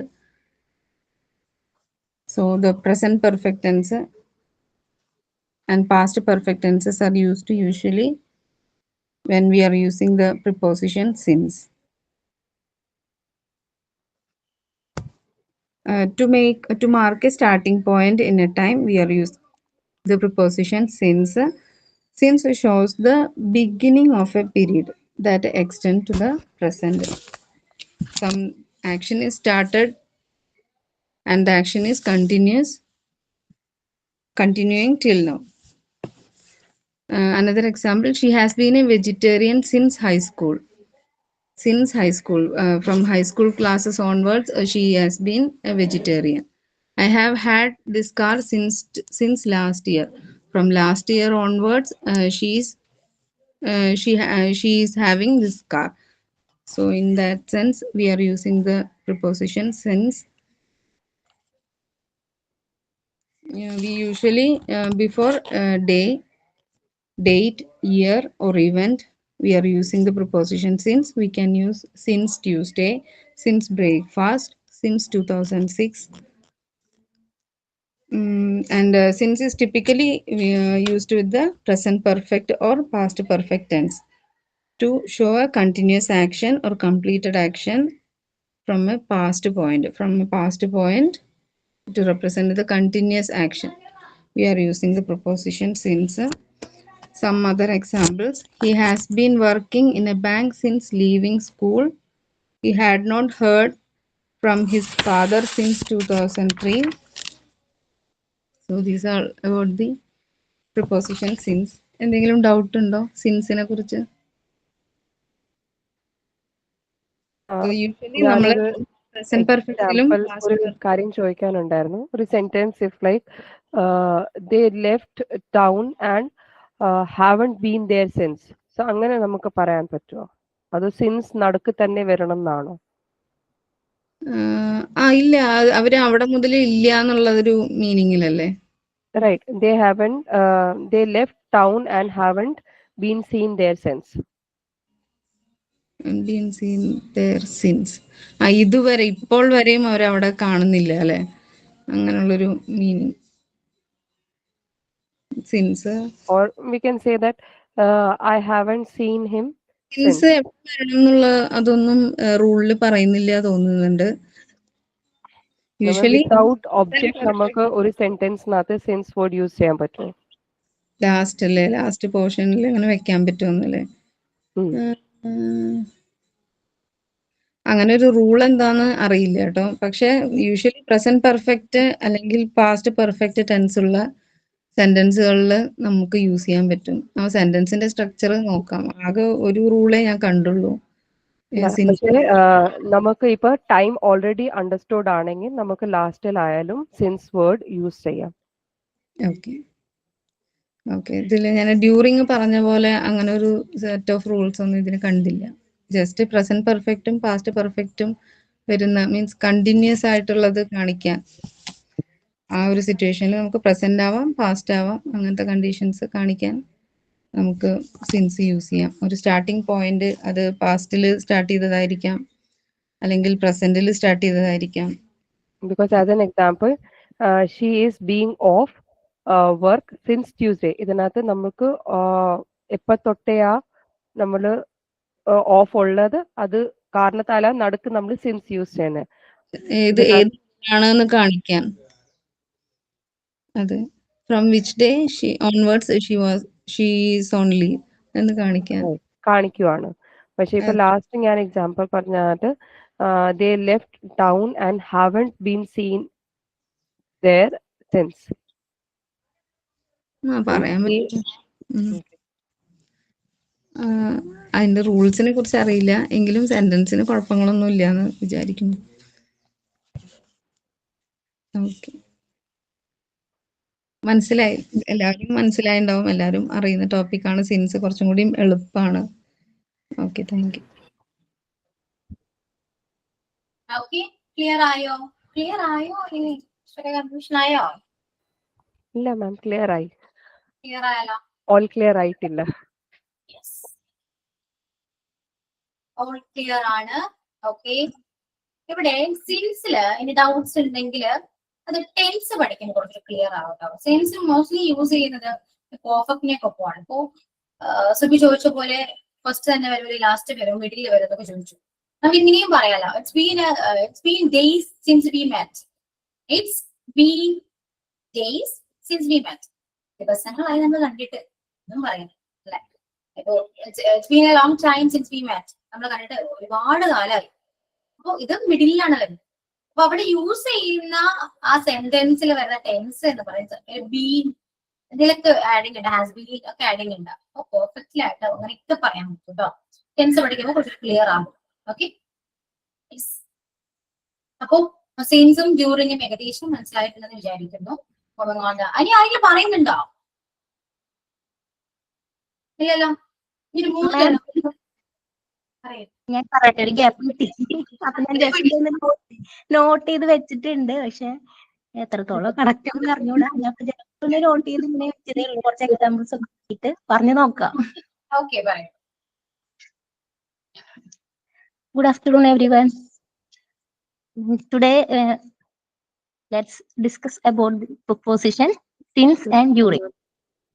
So the present perfect tense and past perfect tenses are used usually when we are using the preposition since. To mark a starting point in a time, we are using the preposition since. Since shows the beginning of a period that extends to the present. Some action is started and the action is continuing till now. Another example, she has been a vegetarian since high school. Since high school, from high school classes onwards, she has been a vegetarian. I have had this car since last year. From last year onwards, she is having this car. So in that sense, we are using the preposition since. We usually before day, date, year or event, we are using the preposition since. We can use since Tuesday, since breakfast, since 2006. And since is typically used with the present perfect or past perfect tense to show a continuous action or completed action from a past point. From a past point to represent the continuous action, we are using the preposition since. Some other examples, he has been working in a bank since leaving school. He had not heard from his father since 2003. So these are about the preposition since. എന്തെങ്കിലും doubt ഉണ്ടോ സിൻസിനെ കുറിച്ച്? Usually നമ്മൾ present പെർഫെക്റ്റിലും ഒരു കാര്യം ചോദിക്കാനുണ്ടായിരുന്നു. ഒരു sentence if like they left town and haven't been there since. So അങ്ങനെ നമുക്ക് പറയാൻ പറ്റുമോ? അത് സിൻസ് നടുക്ക് തന്നെ വരണം എന്നാണോ? ഇല്ല, അവര് അവിടെ മുതൽ ഇല്ല എന്നുള്ളതൊരു മീനിങ്ങിലല്ലേ? Right, they haven't they left town and haven't been seen there since. been seen there since. ഇതുവരെ ഇപ്പോൾ വരെയും അവരവിടെ കാണുന്നില്ല അല്ലെ, അങ്ങനെയുള്ളൊരു meaning since. Or we can say that I haven't seen him since. Since എപ്പോൾ വരണം എന്നുള്ള അതൊന്നും റൂളിൽ പറയുന്നില്ല തോന്നുന്നുണ്ട്. യൂഷ്വലി വിത്തൗട്ട് ഒബ്ജക്ട് നമുക്ക് ഒരു സെന്റൻസിനകത്ത് സിൻസ് വേർഡ് യൂസ് ചെയ്യാൻ പറ്റുമോ? ലാസ്റ്റ് അല്ലേ, ലാസ്റ്റ് പോർഷനിൽ അങ്ങനെ വെക്കാൻ പറ്റുമെന്നല്ലേ. ഉം. അങ്ങനെ ഒരു റൂൾ എന്താന്ന് അറിയില്ല കേട്ടോ. പക്ഷെ യൂഷ്വലി പ്രസന്റ് പെർഫെക്റ്റ് അല്ലെങ്കിൽ പാസ്റ്റ് പെർഫെക്റ്റ് ടെൻസ് ഉള്ള സെന്റൻസുകളിൽ നമുക്ക് യൂസ് ചെയ്യാൻ പറ്റും. ആ സെന്റൻസിന്റെ സ്ട്രക്ചർ നോക്കാം. ആകെ ഒരു റൂളേ ഞാൻ കണ്ടുള്ളൂ. പക്ഷേ നമുക്ക് ഇപ്പൊ ടൈം ഓൾറെഡി അണ്ടർസ്റ്റുഡ് ആണെങ്കിൽ നമുക്ക് ലാസ്റ്റിലായാലും സിൻസ് വേർഡ് യൂസ് ചെയ്യാം. Okay okay. ഇതിൽ ഞാൻ ഡ്യൂറിങ് പറഞ്ഞ പോലെ അങ്ങനെ ഒരു സെറ്റ് ഓഫ് റൂൾസ് ഒന്നും ഇതിന് കണ്ടില്ല. ജസ്റ്റ് പ്രസന്റ് പെർഫെക്റ്റും പാസ്റ്റ് പെർഫെക്റ്റും വരുന്ന മീൻസ് കണ്ടിന്യൂസ് ആയിട്ടുള്ളത് കാണിക്കാൻ. ആ ഒരു സിറ്റുവേഷനിൽ നമുക്ക് പ്രസന്റ് ആവാം, പാസ്റ്റ് ആവാം, അങ്ങനത്തെ കണ്ടീഷൻസ് കാണിക്കാൻ നമുക്ക് സിൻസ് യൂസ് ചെയ്യാം. ഒരു സ്റ്റാർട്ടിംഗ് പോയിന്റ് അത് പാസ്റ്റിൽ സ്റ്റാർട്ട് ചെയ്തതായിരിക്കാം, അല്ലെങ്കിൽ പ്രസന്റിൽ സ്റ്റാർട്ട് ചെയ്തതായിരിക്കാം. Because as an example she is being of work since Tuesday. ഇതിനകത്ത് നമുക്ക് എപ്പോ തൊട്ടയാ നമ്മള് ഓഫ് ഉള്ളത്, അത് കാരണത്താല നടുക്ക് നമ്മൾ സിൻസ് യൂസ് ചെയ്യുന്നത്. ഏത് ആണെന്ന് കാണിക്കാൻ. അതെ, from which day onwards she is on leave എന്ന് കാണിക്കുവാണ്. പക്ഷെ ഇപ്പൊ ലാസ്റ്റ് ഞാൻ എക്സാമ്പിൾ പറഞ്ഞത് they left town and haven't been seen there since. പറയാൻ പറ്റും. അതിന്റെ റൂൾസിനെ കുറിച്ച് അറിയില്ല, എങ്കിലും സെന്റൻസിന് കുഴപ്പങ്ങളൊന്നും ഇല്ലാന്ന് വിചാരിക്കുന്നു. ഓക്കെ, മനസ്സിലായി, എല്ലാവരും മനസ്സിലായിണ്ടാവും. എല്ലാവരും അറിയുന്ന ടോപ്പിക്കാണ് സിൻസ്, കുറച്ചും കൂടി എളുപ്പമാണ്. Okay, thank U. Okay, clear ആയോ? ക്ലിയർ ആയോ? ഇനി കൺഫ്യൂഷൻ ആയോ? ഇല്ല മാം, ക്ലിയർ ആയി. ക്ലിയർ ആയല്ലോ? ഓൾ ക്ലിയർ ആയിട്ടില്ല. യെസ്, ഓൾ ക്ലിയർ ആണ്. ഓക്കെ, ഇവിടെ സിൻസില് ഇനി ഡൗട്ട്സ് ഉണ്ടെങ്കിൽ അത് ടെൻസ് പഠിക്കാൻ കുറച്ച് ക്ലിയർ ആവട്ടോ. സെൻസ് മോസ്റ്റ്ലി യൂസ് ചെയ്യുന്നത് പെർഫെക്റ്റിനെ ഒപ്പമാണ്. ഇപ്പോ സുബി ചോദിച്ച പോലെ ഫസ്റ്റ് തന്നെ വരും, ലാസ്റ്റ് വരും, മിഡിൽ വരും എന്നൊക്കെ ചോദിച്ചു. നമുക്ക് ഇങ്ങനെയും പറയാലോ, it's been days since we met. It's been days since we met. ദിവസങ്ങളായി നമ്മൾ കണ്ടിട്ട് എന്നും പറയാം അല്ലെ. ഇപ്പോ it's been a long time since we met, നമ്മൾ കണ്ടിട്ട് ഒരുപാട് കാലമായി. അപ്പൊ ഇത് മിഡിലാണ് വരുന്നത്. അപ്പൊ അവിടെ യൂസ് ചെയ്യുന്ന ആ സെന്റൻസിൽ വരുന്ന ടെൻസ് എന്ന് പറയുന്നത് ബീൻ, ഇതിലൊക്കെ ആഡിങ് ഉണ്ട്, ഹാസ് ബീൻ ഒക്കെ ആഡിങ് ഉണ്ട്. അപ്പൊ പെർഫെക്റ്റ്ലി ആയിട്ട് അങ്ങനെയൊക്കെ പറയാൻ പറ്റും കേട്ടോ. ടെൻസ് പഠിക്കുമ്പോൾ കുറച്ച് ക്ലിയർ ആകും. ഓക്കെ, അപ്പൊ സെയിൻസും ഡ്യൂറിങ്ങും ഏകദേശം മനസ്സിലായിട്ടുണ്ടെന്ന് വിചാരിക്കുന്നു. ഇനി ആരെങ്കിലും പറയുന്നുണ്ടോ? ഇല്ലല്ലോ. ഇനി മൂന്ന് ഞാൻ പറയട്ടെ, ഒരു ഗ്യാപ്പ് കിട്ടി. അപ്പൊ ഞാൻ ജസ്റ്റ് നോട്ട് ചെയ്ത് വെച്ചിട്ടുണ്ട്. പക്ഷെ എത്രത്തോളം കറക്റ്റ് ആണെന്ന് അറിഞ്ഞൂടാ. ഞാൻ ജസ്റ്റ് ഒന്ന് നോട്ട് ചെയ്ത് ഇങ്ങനെ വെച്ചതേ ഉള്ളൂ. കുറച്ച് എക്സാമ്പിൾസ് ഒക്കെ കിട്ടിയിട്ട് പറഞ്ഞു നോക്കാം. ഓക്കെ, പറയാം. Good afternoon, everyone. Today, let's discuss about the preposition since and during.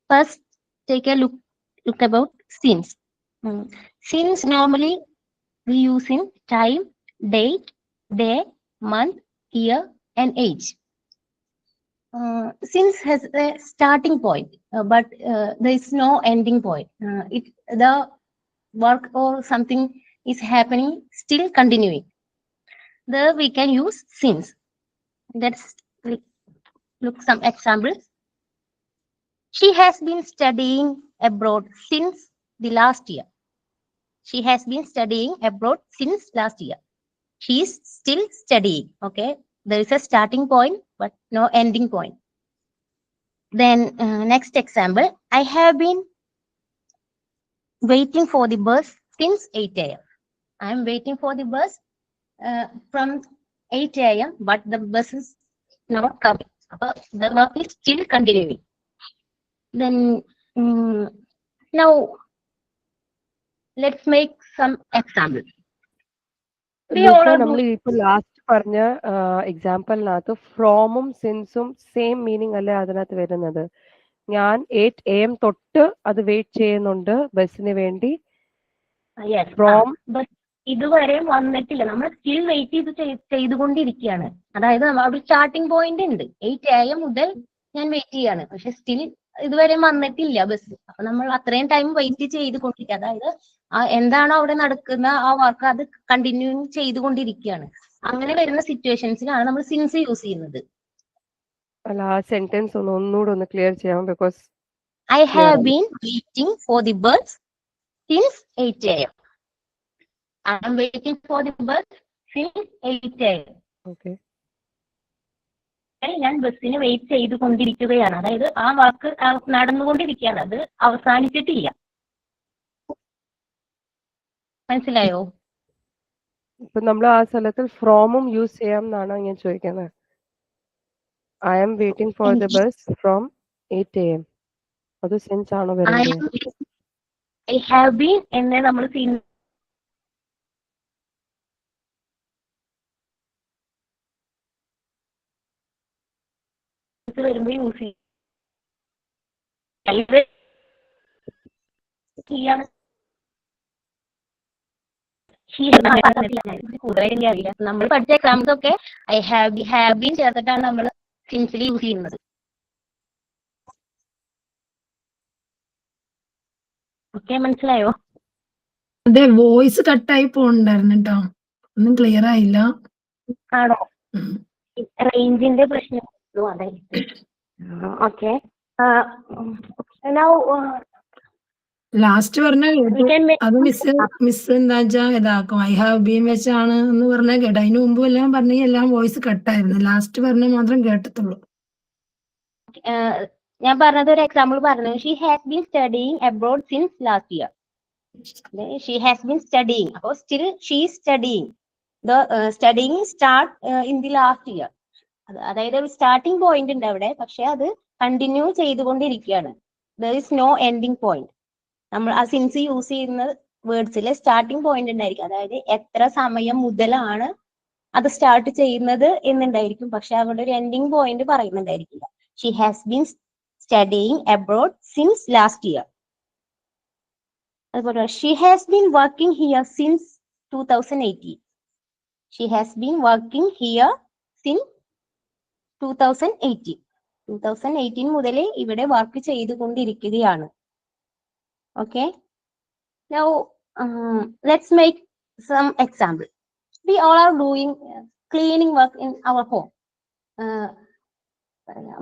First, take a look about since. Since normally we use in time, date, day, month, year, and age. Since has a starting point, but there is no ending point. The work or something is happening, still continuing. There we can use since. Let's look some examples. She has been studying abroad since the last year. She has been studying abroad since last year. She is still studying. Okay, there is a starting point but no ending point. Then next example, I have been waiting for the bus since 8 a.m. I am waiting for the bus from 8 a.m. but the bus is not coming. The work is still continuing. Then now let's make some example. We എന്ന് all വെച്ചാൽ are നമ്മൾ doing. ഇപ്പൊ last പറഞ്ഞ എക്സാമ്പിളിനകത്ത് ഫ്രോമും സിൻസും same meaning അല്ലേ അതിനകത്ത് വരുന്നത്. ഞാൻ 8 AM തൊട്ട് അത് വെയിറ്റ് ചെയ്യുന്നുണ്ട് ബസ്സിന് വേണ്ടി. Yes. ഫ്രോം But ഇതുവരെ വന്നിട്ടില്ല, നമ്മൾ സ്റ്റിൽ വെയിറ്റ് ചെയ്തുകൊണ്ടിരിക്കുകയാണ്. അതായത് അവിടെ സ്റ്റാർട്ടിംഗ് പോയിന്റ് ഉണ്ട്, 8 AM മുതൽ ഞാൻ വെയിറ്റ് ചെയ്യാണ്, പക്ഷെ സ്റ്റിൽ ഇതുവരെ വന്നിട്ടില്ല ബസ്. അപ്പൊ നമ്മൾ അത്രയും ടൈം വെയിറ്റ് ചെയ്തുകൊണ്ടിരിക്കുക, അതായത് എന്താണോ അവിടെ നടക്കുന്ന ആ വർക്ക് അത് കണ്ടിന്യൂ ചെയ്തുകൊണ്ടിരിക്കുകയാണ്. അങ്ങനെ വരുന്ന സിറ്റുവേഷൻസിലാണ് നമ്മൾ സിൻസ് യൂസ് ചെയ്യുന്നത്. അല്ല, ആ സെന്റൻസ് ഒന്നുകൂടെ ഒന്ന് ക്ലിയർ ചെയ്യാം. Because I have been waiting for the bus since 8 AM. I am waiting for the bus since 8 AM. Okay, ഞാൻ ബസ്സിന് വെയിറ്റ് ചെയ്തുകൊണ്ടിരിക്കുകയാണ്, അതായത് ആ വർക്ക് നടന്നുകൊണ്ടിരിക്കുകയാണ്, അത് അവസാനിച്ചിട്ടില്ല. മനസ്സിലായോ? ഇപ്പൊ നമ്മൾ ആ സ്ഥലത്തിൽ ഫ്രോമും യൂസ് ചെയ്യാം എന്നാണ് ഞാൻ ചോദിക്കുന്നത്. I am waiting for the bus from 8 AM. അത് സെൻസ് ആണോ വരുന്നത്? I have been എന്നെ നമ്മൾ വരുമ്പോ യൂസ് ചെയ്യും. കൂടുതലായിട്ട് അറിയില്ല. നമ്മൾ പഠിച്ച എക്സാംസ് ഒക്കെ ഐ ഹാവ് ബീൻ ചേർത്തിട്ടാണ് നമ്മൾ സിൻസിൽ യൂസ് ചെയ്യുന്നത്. ഓക്കെ, മനസ്സിലായോ? അതെ, വോയിസ് കട്ടായി പോണ്ടായിരുന്നു കേട്ടോ, ഒന്നും ക്ലിയർ ആയില്ല. ആണോ? റേഞ്ചിന്റെ പ്രശ്നം അതായിരിക്കും. ഓക്കെ, ലാസ്റ്റ് പറഞ്ഞ അത് മിസ് എന്താ വെച്ചാ ഇതാക്കും. ഐ ഹാവ് ബീൻ വെച്ചാണ് എന്ന് പറഞ്ഞാൽ കേട്ടോ. അതിന് മുമ്പ് എല്ലാം പറഞ്ഞ എല്ലാം വോയിസ് കട്ടായിരുന്നു, ലാസ്റ്റ് പറഞ്ഞ മാത്രം കേട്ടത്തുള്ളൂ. ഞാൻ പറഞ്ഞത് ഒരു എക്സാമ്പിൾ പറഞ്ഞു. She has been studying abroad since last year. She has been studying, അപ്പോൾ still she studying. Studying start in the last year. അതായത് ഒരു സ്റ്റാർട്ടിംഗ് പോയിന്റ് ഉണ്ട് അവിടെ, പക്ഷെ അത് കണ്ടിന്യൂ ചെയ്തുകൊണ്ടിരിക്കുകയാണ്. There is no ending point. നമ്മൾ ആ സിൻസ് യൂസ് ചെയ്യുന്ന വേർഡ്സിൽ സ്റ്റാർട്ടിംഗ് പോയിന്റ് ഉണ്ടായിരിക്കും, അതായത് എത്ര സമയം മുതലാണ് അത് സ്റ്റാർട്ട് ചെയ്യുന്നത് എന്നുണ്ടായിരിക്കും, പക്ഷെ അവിടെ ഒരു എൻഡിങ് പോയിന്റ് പറയുന്നുണ്ടായിരിക്കില്ല. She has been studying abroad since last year. അതുപോലെ she has been working here since 2018. She has been working here since 2018 മുതൽ ഇവിടെ വർക്ക് ചെയ്തുകൊണ്ടിരിക്കുകയാണ്. Okay, now let's make some example. We all are doing cleaning work in our home.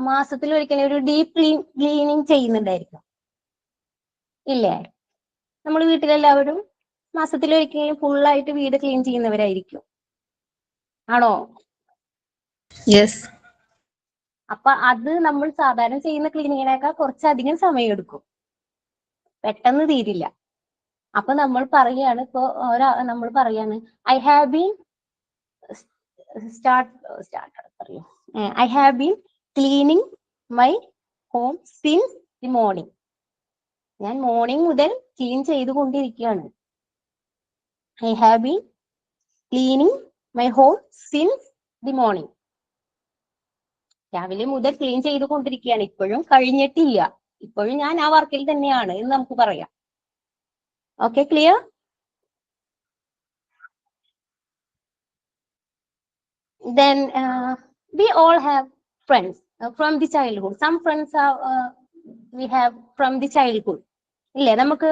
മാസത്തിൽ ഒരിക്കലും ഒരു deep cleaning ചെയ്യുന്നുണ്ടായിരിക്കും, ഇല്ലേ? നമ്മൾ വീട്ടിലെല്ലാവരും മാസത്തിൽ ഒരിക്കലും ഫുള്ളായിട്ട് വീട് ക്ലീൻ ചെയ്യുന്നവരായിരിക്കും, ആണോ? Yes. അപ്പൊ അത് നമ്മൾ സാധാരണ ചെയ്യുന്ന ക്ലീനിങ്ങിനേക്കാൾ കുറച്ചധികം സമയം എടുക്കും, പെട്ടെന്ന് തീരില്ല. അപ്പൊ നമ്മൾ പറയാണ്, ഇപ്പൊ നമ്മൾ പറയാണ് I have been I have been cleaning my home since the morning. ഞാൻ മോർണിംഗ് മുതൽ ക്ലീൻ ചെയ്തുകൊണ്ടിരിക്കുകയാണ്. I have been cleaning my home since the morning. രാവിലെ മുതൽ ക്ലീൻ ചെയ്തുകൊണ്ടിരിക്കുകയാണ്, ഇപ്പോഴും കഴിഞ്ഞിട്ടില്ല, ഇപ്പോഴും ഞാൻ ആ വർക്കിൽ തന്നെയാണ് എന്ന് നമുക്ക് പറയാം. Okay, clear? Then we all have friends from the childhood. Some friends we have from the childhood. ഇല്ലേ, നമുക്ക്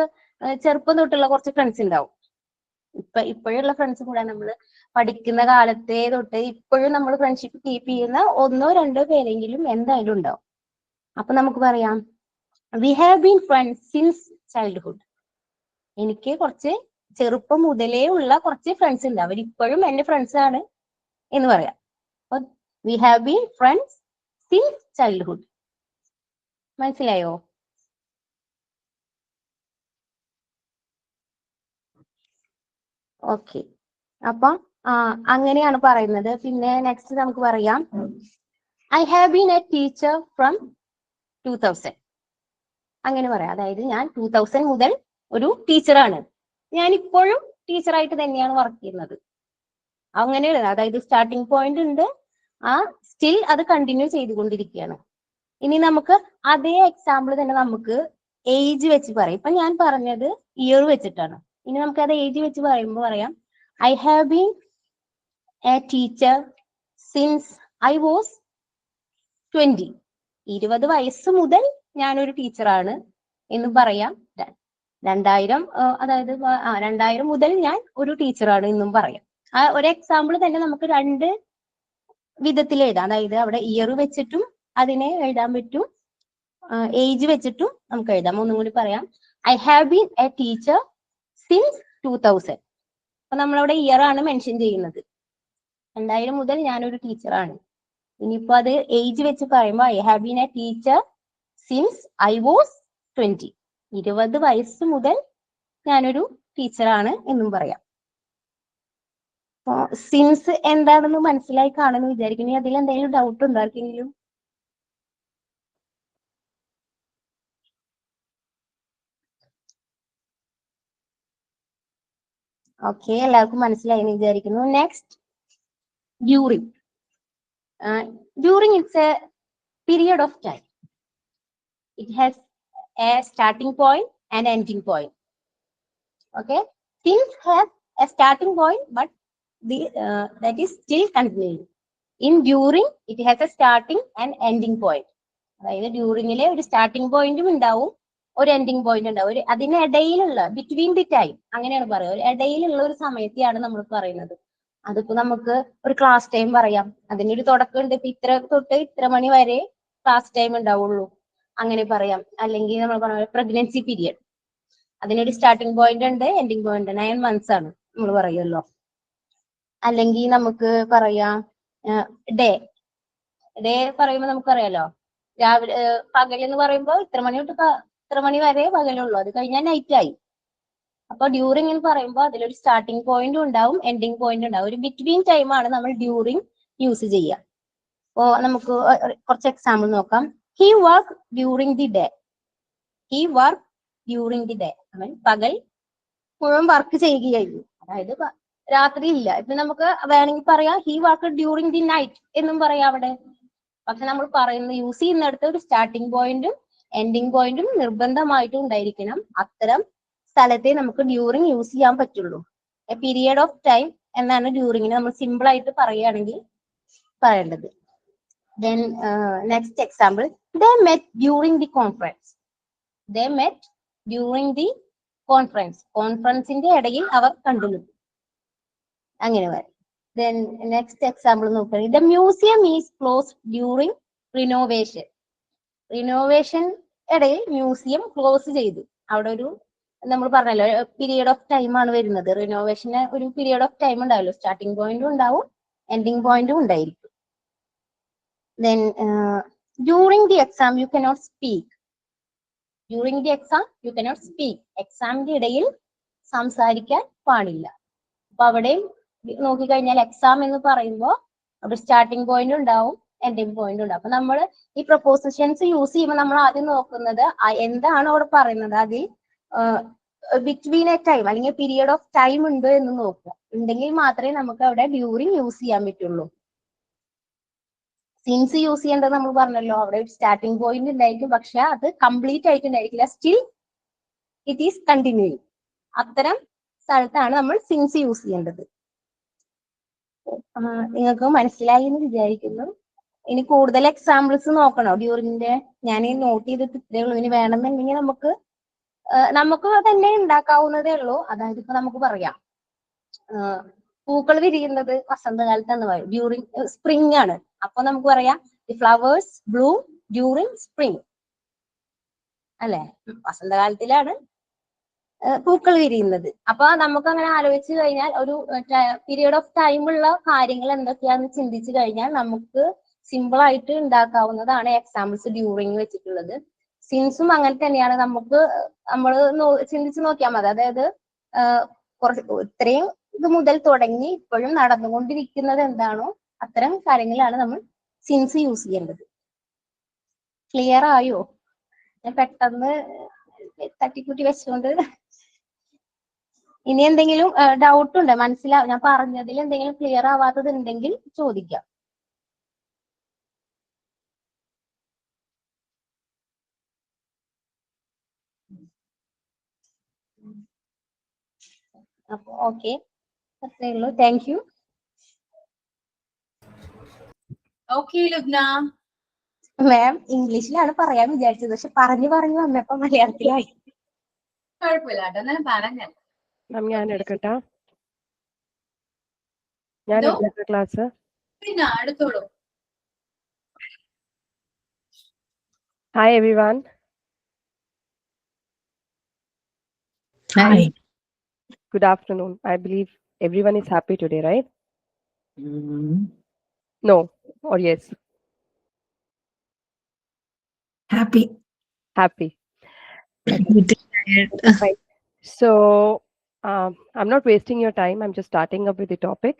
ചെറുപ്പം തൊട്ടുള്ള കുറച്ച് ഫ്രണ്ട്സ് ഉണ്ടാവും. ഇപ്പോഴുള്ള ഫ്രണ്ട്സ് കൂടെ നമ്മൾ പഠിക്കുന്ന കാലത്തെ തൊട്ട് ഇപ്പോഴും നമ്മൾ ഫ്രണ്ട്ഷിപ്പ് കീപ്പ് ചെയ്യുന്ന 1-2 പേരെങ്കിലും എന്തായാലും ഉണ്ടാവും. അപ്പൊ നമുക്ക് പറയാം we have been friends since childhood. എനിക്ക് കുറച്ച് ചെറുപ്പം മുതലേ ഉള്ള കുറച്ച് ഫ്രണ്ട്സ് ഉണ്ട്, അവരിപ്പോഴും എന്റെ ഫ്രണ്ട്സ് ആണ് എന്ന് പറയാം. അപ്പൊ we have been friends since childhood. മനസ്സിലായോ? ഓക്കെ, അപ്പൊ അങ്ങനെയാണ് പറയുന്നത്. പിന്നെ നെക്സ്റ്റ് നമുക്ക് പറയാം I have been A teacher from 2000. അങ്ങനെ പറയാം, അതായത് ഞാൻ 2000 മുതൽ ഒരു ടീച്ചറാണ്. ഞാൻ ഇപ്പോഴും ടീച്ചറായിട്ട് തന്നെയാണ് വർക്ക് ചെയ്യുന്നത്. അങ്ങനെയാണ്, അതായത് സ്റ്റാർട്ടിങ് പോയിന്റ് ഉണ്ട്, ആ സ്റ്റിൽ അത് കണ്ടിന്യൂ ചെയ്തുകൊണ്ടിരിക്കുകയാണ്. ഇനി നമുക്ക് അതേ എക്സാമ്പിൾ തന്നെ നമുക്ക് ഏജ് വെച്ച് പറയാം. ഇപ്പൊ ഞാൻ പറഞ്ഞത് ഇയർ വെച്ചിട്ടാണ്. ഇനി നമുക്ക് അത് ഏജ് വെച്ച് പറയുമ്പോൾ പറയാം, I have been A teacher since I was 20. 20 വയസ്സ് മുതൽ ഞാനൊരു ടീച്ചറാണ് എന്ന് പറയാം. 2000 അതായത് 2000 മുതൽ ഞാൻ ഒരു ടീച്ചറാണ് എന്നും പറയാം. ആ ഒരു എക്സാമ്പിൾ തന്നെ നമുക്ക് രണ്ട് വിധത്തിൽ എഴുതാം. അതായത് അവിടെ ഇയർ വെച്ചിട്ടും അതിനെ എഴുതാൻ പറ്റും, ഏജ് വെച്ചിട്ടും നമുക്ക് എഴുതാം. ഒന്നും കൂടി പറയാം, I have been A teacher since 2000. അപ്പൊ നമ്മളവിടെ ഇയർ ആണ് മെൻഷൻ ചെയ്യുന്നത്. 2000 മുതൽ ഞാനൊരു ടീച്ചറാണ്. ഇനിയിപ്പോ അത് ഏജ് വെച്ച് പറയുമ്പോൾ I have been A teacher since I was 20. 20 വയസ്സ് മുതൽ ഞാനൊരു ടീച്ചറാണ് എന്നും പറയാം. സിൻസ് എന്താണെന്ന് മനസ്സിലായി കാണുമെന്ന് വിചാരിക്കുന്നു. അതിൽ എന്തെങ്കിലും ഡൗട്ട് ഉണ്ടോ ആർക്കെങ്കിലും? ഓക്കെ, എല്ലാവർക്കും മനസ്സിലായി എന്ന് വിചാരിക്കുന്നു. Next, during. During it's a period of time. It has a starting point and ending point. Okay, things have a starting point, but that is still continuing. In during, it has a starting and ending point. അതായത് ഡ്യൂറിങ്ങിലെ ഒരു starting പോയിന്റും ഉണ്ടാവും, ഒരു ending point ഉണ്ടാവും. അതിനിടയിലുള്ള between the time അങ്ങനെയാണ് പറയുക. ഒരു ഇടയിലുള്ള ഒരു സമയത്തെയാണ് നമ്മൾ പറയുന്നത്. അതിപ്പോ നമുക്ക് ഒരു ക്ലാസ് ടൈം പറയാം, അതിനൊരു തുടക്കം ഉണ്ട്. ഇപ്പൊ ഇത്ര തൊട്ട് ഇത്ര മണി വരെ ക്ലാസ് ടൈം ഉണ്ടാവുള്ളൂ, അങ്ങനെ പറയാം. അല്ലെങ്കിൽ നമ്മൾ പറഞ്ഞ പ്രഗ്നൻസി പീരിയഡ്, അതിനൊരു സ്റ്റാർട്ടിംഗ് പോയിന്റ് ഉണ്ട്, എൻഡിങ് പോയിന്റ് 9 months ആണ് നമ്മൾ പറയുമല്ലോ. അല്ലെങ്കിൽ നമുക്ക് പറയാം ഡേ. ഡേ പറയുമ്പോൾ നമുക്കറിയാലോ, രാവിലെ പകൽ എന്ന് പറയുമ്പോൾ ഇത്ര മണി തൊട്ട് ഇത്ര മണി വരെ പകലുള്ളൂ, അത് കഴിഞ്ഞാൽ നൈറ്റ് ആയി. അപ്പൊ ഡ്യൂറിങ് എന്ന് പറയുമ്പോൾ അതിലൊരു സ്റ്റാർട്ടിംഗ് പോയിന്റും ഉണ്ടാവും, എൻഡിങ് പോയിന്റ് ഉണ്ടാവും. ഒരു ബിറ്റ്വീൻ ടൈം ആണ് നമ്മൾ ഡ്യൂറിങ് യൂസ് ചെയ്യുക. അപ്പോ നമുക്ക് കുറച്ച് എക്സാമ്പിൾ നോക്കാം. He work during the day. He work during the day. അവൻ പകൽ മുഴുവൻ വർക്ക് ചെയ്യുകയായിരുന്നു, അതായത് രാത്രി ഇല്ല. ഇപ്പൊ നമുക്ക് വേണമെങ്കിൽ പറയാം he work during the night എന്നും പറയാം അവിടെ. പക്ഷെ നമ്മൾ പറയുന്ന യൂസ് ചെയ്യുന്നിടത്ത് ഒരു സ്റ്റാർട്ടിംഗ് പോയിന്റും എൻഡിങ് പോയിന്റും നിർബന്ധമായിട്ടും ഉണ്ടായിരിക്കണം. അത്തരം സ്ഥലത്തെ നമുക്ക് ഡ്യൂറിങ് യൂസ് ചെയ്യാൻ പറ്റുള്ളൂ. എ പീരിയഡ് ഓഫ് ടൈം എന്നാണ് ഡ്യൂറിങ്ങിന് നമ്മൾ സിമ്പിൾ ആയിട്ട് പറയുകയാണെങ്കിൽ പറയേണ്ടത്. Then next example, they met during the conference. They met during the conference. കോൺഫറൻസിന്റെ ഇടയിൽ അവർ കണ്ടുമുട്ടി, അങ്ങനെ വരും. ദെൻ നെക്സ്റ്റ് എക്സാമ്പിൾ നോക്കുകയാണെങ്കിൽ, the museum is closed during renovation. Renovation ഇടയിൽ മ്യൂസിയം ക്ലോസ് ചെയ്തു. അവിടെ ഒരു നമ്മൾ പറഞ്ഞല്ലോ പീരിയഡ് ഓഫ് ടൈം ആണ് വരുന്നത്. റിനോവേഷന് ഒരു പീരിയഡ് ഓഫ് ടൈം ഉണ്ടാവല്ലോ, സ്റ്റാർട്ടിംഗ് പോയിന്റും ഉണ്ടാവും, എൻഡിങ് പോയിന്റും ഉണ്ടായിരിക്കും. Then during the exam you cannot speak. During the exam you cannot speak. എക്സാമിന്റെ ഇടയിൽ സംസാരിക്കാൻ പാടില്ല. അപ്പൊ അവിടെയും നോക്കിക്കഴിഞ്ഞാൽ എക്സാം എന്ന് പറയുമ്പോൾ അവിടെ സ്റ്റാർട്ടിംഗ് പോയിന്റ് ഉണ്ടാവും, എൻഡിങ് പോയിന്റ് ഉണ്ടാവും. അപ്പൊ നമ്മൾ ഈ പ്രൊപ്പോസിഷൻസ് യൂസ് ചെയ്യുമ്പോൾ നമ്മൾ ആദ്യം നോക്കുന്നത് എന്താണ് അവിടെ പറയുന്നത്, അതിൽ ബിറ്റ്വീൻ എ ടൈം അല്ലെങ്കിൽ പീരിയഡ് ഓഫ് ടൈം ഉണ്ടോ എന്ന് നോക്കുക. ഉണ്ടെങ്കിൽ മാത്രമേ നമുക്ക് അവിടെ ഡ്യൂറിങ് യൂസ് ചെയ്യാൻ പറ്റുള്ളൂ. സിൻസ് യൂസ് ചെയ്യേണ്ടത് നമ്മൾ പറഞ്ഞല്ലോ, അവിടെ ഒരു സ്റ്റാർട്ടിംഗ് പോയിന്റ് ഉണ്ടായിരിക്കും, പക്ഷെ അത് കംപ്ലീറ്റ് ആയിട്ടുണ്ടായിരിക്കില്ല, സ്റ്റിൽ ഇറ്റ് ഈസ് കണ്ടിന്യൂയിങ്. അത്തരം സ്ഥലത്താണ് നമ്മൾ സിൻസ് യൂസ് ചെയ്യേണ്ടത്. നിങ്ങൾക്ക് മനസ്സിലായി എന്ന് വിചാരിക്കുന്നു. ഇനി കൂടുതൽ എക്സാമ്പിൾസ് നോക്കണോ ഡ്യൂറിങ്ങിന്റെ? ഞാൻ നോട്ട് ചെയ്തിട്ട് ഇത്രേ ഉള്ളൂ. ഇനി വേണമെന്നുണ്ടെങ്കിൽ നമുക്ക് തന്നെ ഉണ്ടാക്കാവുന്നതേ ഉള്ളൂ. അതായത് ഇപ്പൊ നമുക്ക് പറയാം പൂക്കൾ വിരിയുന്നത് വസന്തകാലത്താണ് പറയും, ഡ്യൂറിങ് സ്പ്രിംഗ് ആണ്. അപ്പൊ നമുക്ക് പറയാം the flowers Bloom during spring അല്ലെ, വസന്തകാലത്തിലാണ് പൂക്കൾ വിരിയുന്നത്. അപ്പൊ നമുക്ക് അങ്ങനെ ആലോചിച്ച് കഴിഞ്ഞാൽ ഒരു പീരിയഡ് ഓഫ് ടൈം ഉള്ള കാര്യങ്ങൾ എന്തൊക്കെയാന്ന് ചിന്തിച്ചു കഴിഞ്ഞാൽ നമുക്ക് സിമ്പിൾ ആയിട്ട് ഉണ്ടാക്കാവുന്നതാണ് എക്സാമ്പിൾസ് ഡ്യൂറിങ് വെച്ചിട്ടുള്ളത്. സിൻസും അങ്ങനെ തന്നെയാണ്. നമ്മൾ ചിന്തിച്ചു നോക്കിയാൽ മതി. അതായത് ഇത്രയും ഇത് മുതൽ തുടങ്ങി ഇപ്പോഴും നടന്നുകൊണ്ടിരിക്കുന്നത് എന്താണോ അത്തരം കാര്യങ്ങളാണ് നമ്മൾ സിൻസ് യൂസ് ചെയ്യേണ്ടത്. ക്ലിയർ ആയോ? ഞാൻ പെട്ടെന്ന് തട്ടിക്കൂട്ടി വെച്ചുകൊണ്ട് ഇനി എന്തെങ്കിലും ഡൗട്ട് ഉണ്ട് ഞാൻ പറഞ്ഞതിൽ എന്തെങ്കിലും ക്ലിയർ ആവാത്തത് ഉണ്ടെങ്കിൽ ചോദിക്കാം. അപ്പൊ ഓക്കെ, അത്രേ ഉള്ളൂ. Thank you. ഓക്കെ ലുബ്ന. മാം ഇംഗ്ലീഷിലാണ് പറയാൻ വിചാരിച്ചത്, പക്ഷെ പറഞ്ഞു വന്നപ്പോ മലയാളത്തിലായി. കുഴപ്പമില്ല കേട്ടോ, എന്നാലും പറഞ്ഞല്ലോ. മാം ഞാൻ എടുക്കട്ടാ? ഞാൻ എടുക്കട്ടെ ക്ലാസ്? പിന്നെ അടുത്തോളൂ. Hi everyone. Hi. Good afternoon. I believe everyone is happy today, right? No or yes? Happy. Happy. Little tired. Fine. So I'm not wasting your time. I'm just starting up with the topic.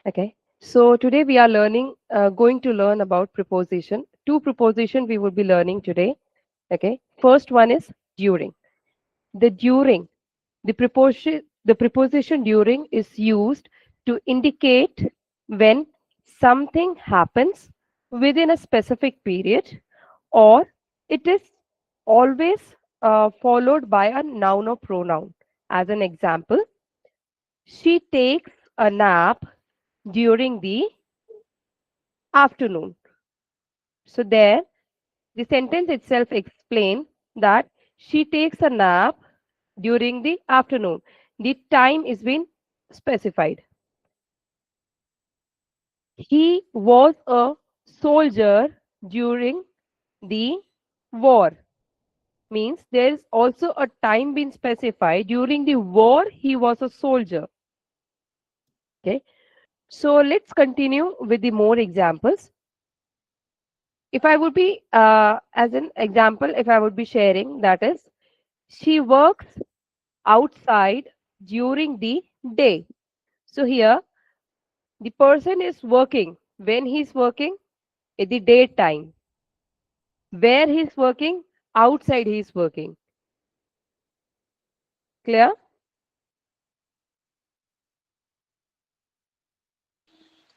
Okay. So today we are going to learn about preposition. Two preposition we will be learning today. Okay. First one is during. The during, the preposition during is used to indicate when something happens within a specific period, or it is always followed by a noun or pronoun. As an example, she takes a nap during the afternoon. So there, the sentence itself explains that she takes a nap during the afternoon. The time is been specified. He was a soldier during the war. Means there is also a time been specified. During the war, he was a soldier. Okay. So let's continue with the more examples. If I would be, as an example, if I would be sharing, that is, she works outside during the day. So here, the person is working. When he is working? At the daytime. Where he is working? Outside he is working. Clear?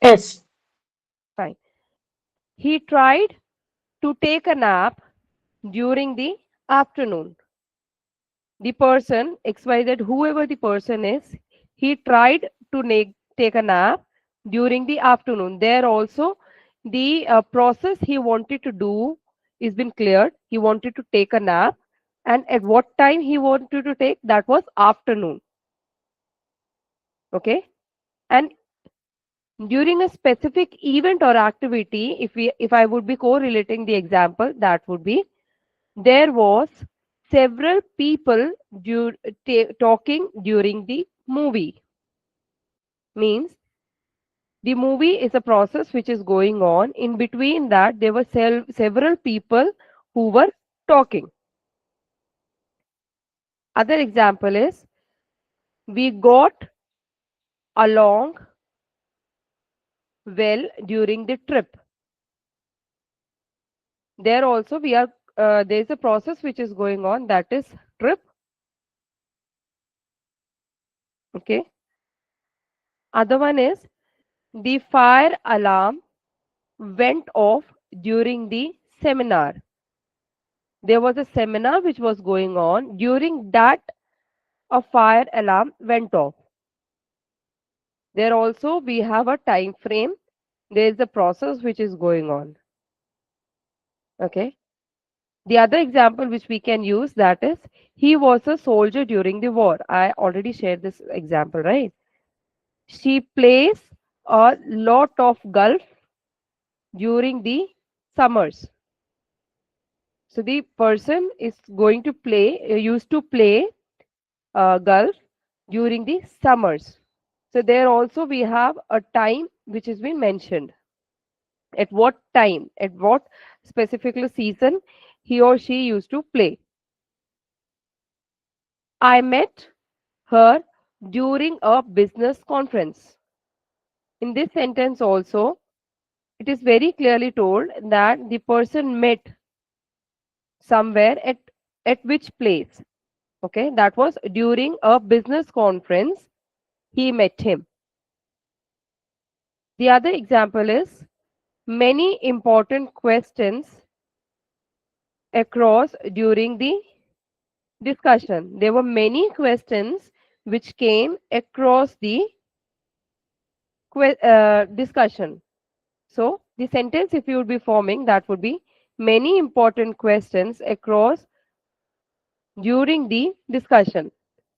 Yes. Fine. He tried to take a nap during the afternoon. The person, XYZ, whoever the person is, he tried to take a nap during the afternoon. There also, the process he wanted to do is been cleared. He wanted to take a nap. And at what time he wanted to take? That was afternoon. Okay. And during a specific event or activity, if I would be correlating the example, that would be, there was several people talking during the movie. Means the movie is a process which is going on. In between that, there were several people who were talking. Other example is, we got along well during the trip. There also there is a process which is going on, that is trip. Okay. Other one is, the fire alarm went off during the seminar. There was a seminar which was going on. During that, a fire alarm went off. There also we have a time frame. There is a process which is going on. Okay. The other example which we can use, that is, he was a soldier during the war. I already shared this example, right? She plays a lot of golf during the summers. So the person is going to used to play golf during the summers. So there also we have a time which has been mentioned. At what time, at what specific season he or she used to play. I met her during a business conference. In this sentence also, it is very clearly told that the person met somewhere at which place. Okay, that was during a business conference he met him. The other example is many important questions across during the discussion. There were many questions which came across the discussion. So the sentence, if you would be forming, that would be many important questions across during the discussion.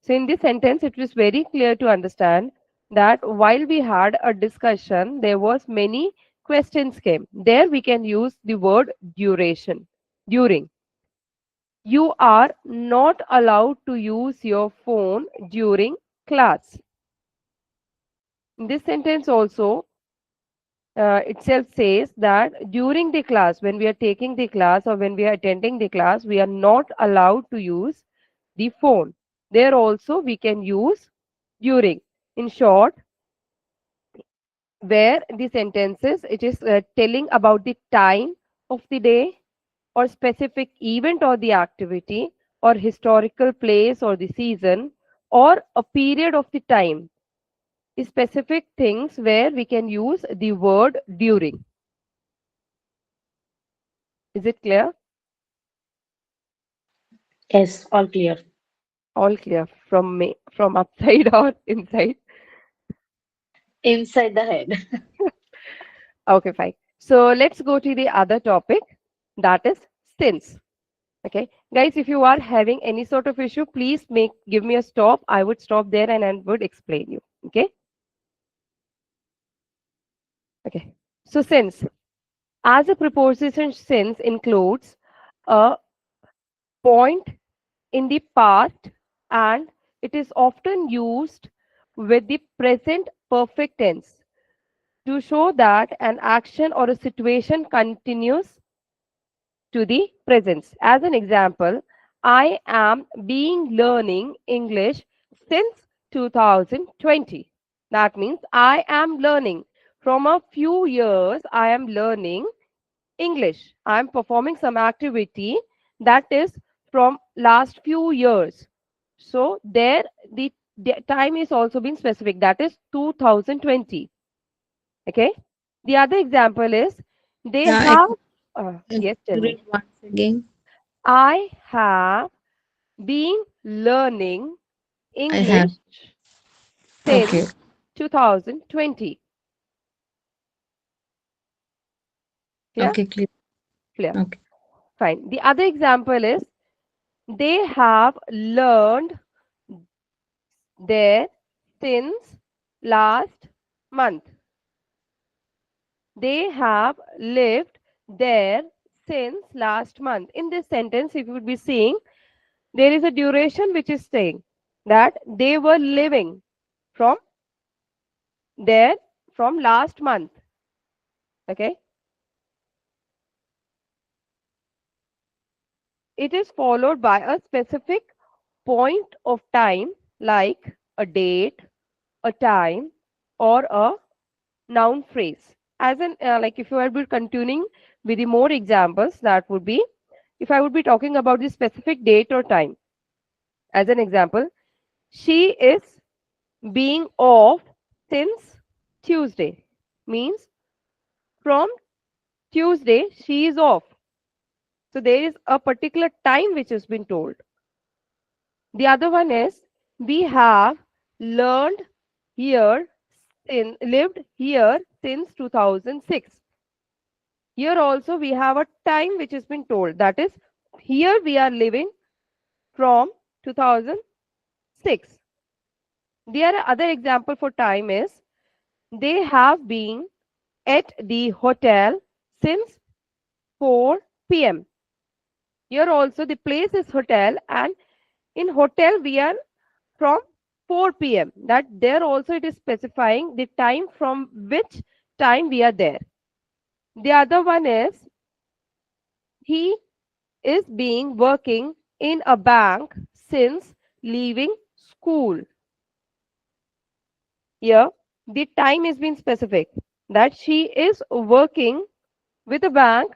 So in this sentence, it is very clear to understand that while we had a discussion, there was many questions came. There we can use the word duration, during. You are not allowed to use your phone during class. In this sentence also, itself says that during the class, when we are taking the class or when we are attending the class, we are not allowed to use the phone. There also we can use during. In short, where the sentences, it is telling about the time of the day or specific event or the activity or historical place or the season or a period of the time. Specific things where we can use the word during. Is it clear? Yes, all clear. All clear from me, from upside or inside? Inside the head. Okay, fine. So let's go to the other topic, that is since. Okay, guys, if you are having any sort of issue, please give me a stop. I would stop there and I would explain you. Okay. Okay. So since, as a preposition, since includes a point in the past and it is often used with the present perfect tense to show that an action or a situation continues to the present. As an example, I am being learning English since 2020. That means I am learning. From a few years, I am learning English. I am performing some activity that is from last few years. So there the time is also been specific. That is 2020. Okay. The other example is they Yeah, have. can Yes, tell you me. read once again. I have been learning I have. English Okay. since 2020. Clear? Okay, clear. Clear. Okay. Fine. The other example is they have learned there since last month. They have lived there since last month. In this sentence, if you would be seeing, there is a duration which is saying that they were living from there from last month. Okay. It is followed by a specific point of time like a date, a time, or a noun phrase. As in, like if you are continuing with the more examples, that would be, if I would be talking about the specific date or time. As an example, she is being off since Tuesday. Means from Tuesday, she is off. So there is a particular time which has been told. The other one is we have learned here lived here since 2006. Here also we have a time which has been told. That is, here we are living from 2006. The other example for time is they have been at the hotel since 4 p.m. Here also the place is hotel and in hotel we are from 4 p.m. That there also it is specifying the time from which time we are there. The other one is he is being working in a bank since leaving school. Here the time is being specific that she is working with a bank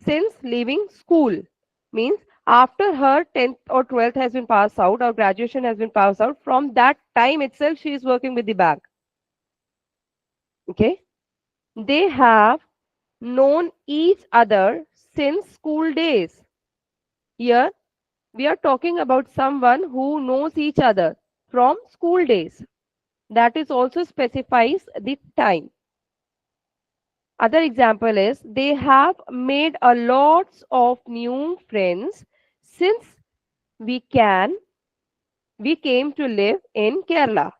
since leaving school. Means After her 10th or 12th has been passed out, or graduation has been passed out, from that time itself, she is working with the bank. Okay. They have known each other since school days. Here, we are talking about someone who knows each other from school days. That is also specifies the time. Other example is they have made a lots of new friends since we came to live in Kerala.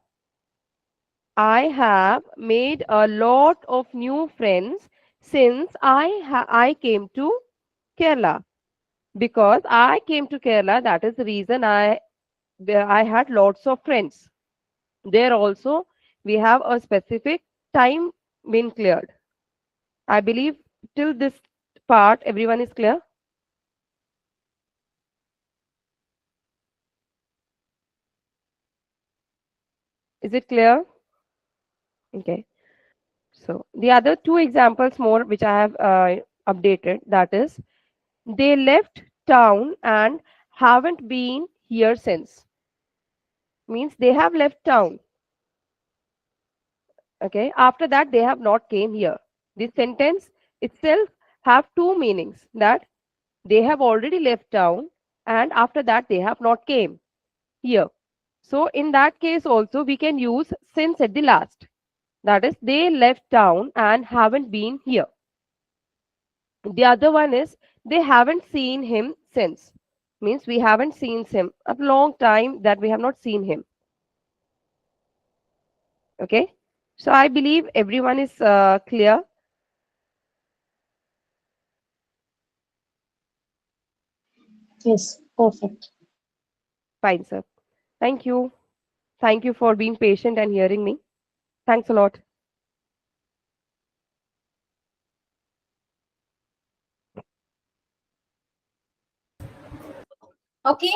I have made a lot of new friends since I came to Kerala. Because I came to Kerala, that is the reason I had lots of friends. There also we have a specific time been cleared. I believe till this part everyone is clear. Is it clear? Okay. So the other two examples more which I have updated, that is they left town and haven't been here since. Means they have left town. Okay. After that they have not came here. This sentence itself have two meanings, that they have already left town and after that they have not came here. So in that case also we can use since at the last. That is they left town and haven't been here. The other one is they haven't seen him since. Means we haven't seen him a long time that we have not seen him. Okay. So I believe everyone is clear. Yes, perfect. Fine, sir. Thank you. Thank you for being patient and hearing me. Thanks a lot. Okay,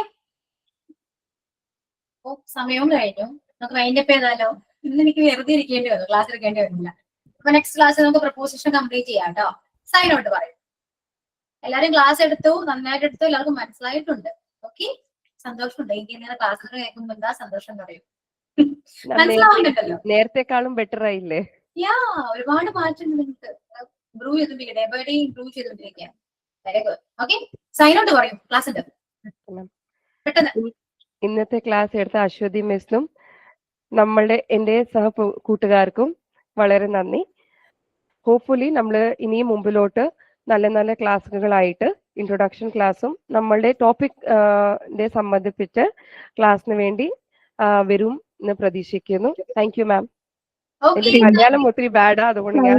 സമയവും കഴിഞ്ഞു. നമുക്ക് wind up ചെയ്താലോ? ഇന്ന് എനിക്ക് വെറുതെ ഇരിക്കേണ്ടി വന്നു, class എടുക്കേണ്ടി വരുന്നില്ല. അപ്പൊ നെക്സ്റ്റ് ക്ലാസ് നമുക്ക് പ്രപ്പോസിഷൻ കംപ്ലീറ്റ് ചെയ്യാം കേട്ടോ. സൈൻ ഔട്ട് പറയും. എല്ലാരും ക്ലാസ് എടുത്തു, നന്നായിട്ട് എടുത്തു, എല്ലാവർക്കും മനസ്സിലായിട്ടുണ്ട്. ഓക്കെ, സന്തോഷമുണ്ട്. എനിക്ക് ഇങ്ങനെ ക്ലാസ് കേൾക്കുമ്പോൾ എന്താ സന്തോഷം പറയും. മനസ്സിലാവുന്നുണ്ടല്ലോ? നേരത്തെക്കാളും ബെറ്റർ ആയില്ലേ? യാ, ഒരുപാട് മാറ്റം നിങ്ങൾക്ക് ഇംപ്രൂവ് ചെയ്തോണ്ടിരിക്കുക, ഡേ ബൈ ഡേ ഇംപ്രൂവ് ചെയ്തോണ്ടിരിക്കുക. Very good. Okay, sign out പറയും. ക്ലാസ് ഉണ്ട് പെട്ടെന്ന്. ഇന്നത്തെ ക്ലാസ് എടുത്ത അശ്വതി മിസ്സും എൻ്റെ കൂട്ടുകാർക്കും വളരെ നന്ദി. ഹോപ്പ്ഫുള്ളി നമ്മൾ ഇനിയും മുമ്പിലോട്ട് നല്ല നല്ല ക്ലാസ്സുകളായിട്ട് ഇൻട്രൊഡക്ഷൻ ക്ലാസ്സും നമ്മളുടെ ടോപ്പിക് സംബന്ധിപ്പിച്ച് ക്ലാസ്സിന് വേണ്ടി വരും എന്ന് പ്രതീക്ഷിക്കുന്നു. Thank you ma'am. മലയാളം ഒത്തിരി ബാഡാ, അതുകൊണ്ട് ഞാൻ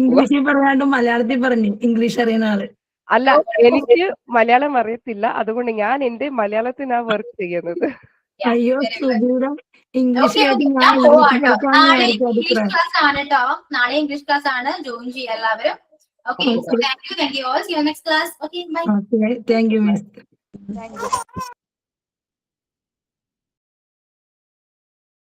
ഇംഗ്ലീഷിൽ പറയാണ്ട് മലയാളത്തിൽ പറഞ്ഞു. ഇംഗ്ലീഷ് അറിയുന്ന ആള് അല്ല, എനിക്ക് മലയാളം അറിയത്തില്ല, അതുകൊണ്ട് ഞാൻ എന്റെ മലയാളത്തിനാ വർക്ക് ചെയ്യുന്നത്. അയ്യോ സുബീരം, ഇംഗ്ലീഷ് നാളെ ഇംഗ്ലീഷ് ക്ലാസ് ആണ് കേട്ടോ. നാളെ ഇംഗ്ലീഷ് ക്ലാസ് ആണ്. ജോയിൻ ചെയ്യുക എല്ലാവരും. Okay, thank you all. See you next class. Okay, bye. Thank you miss.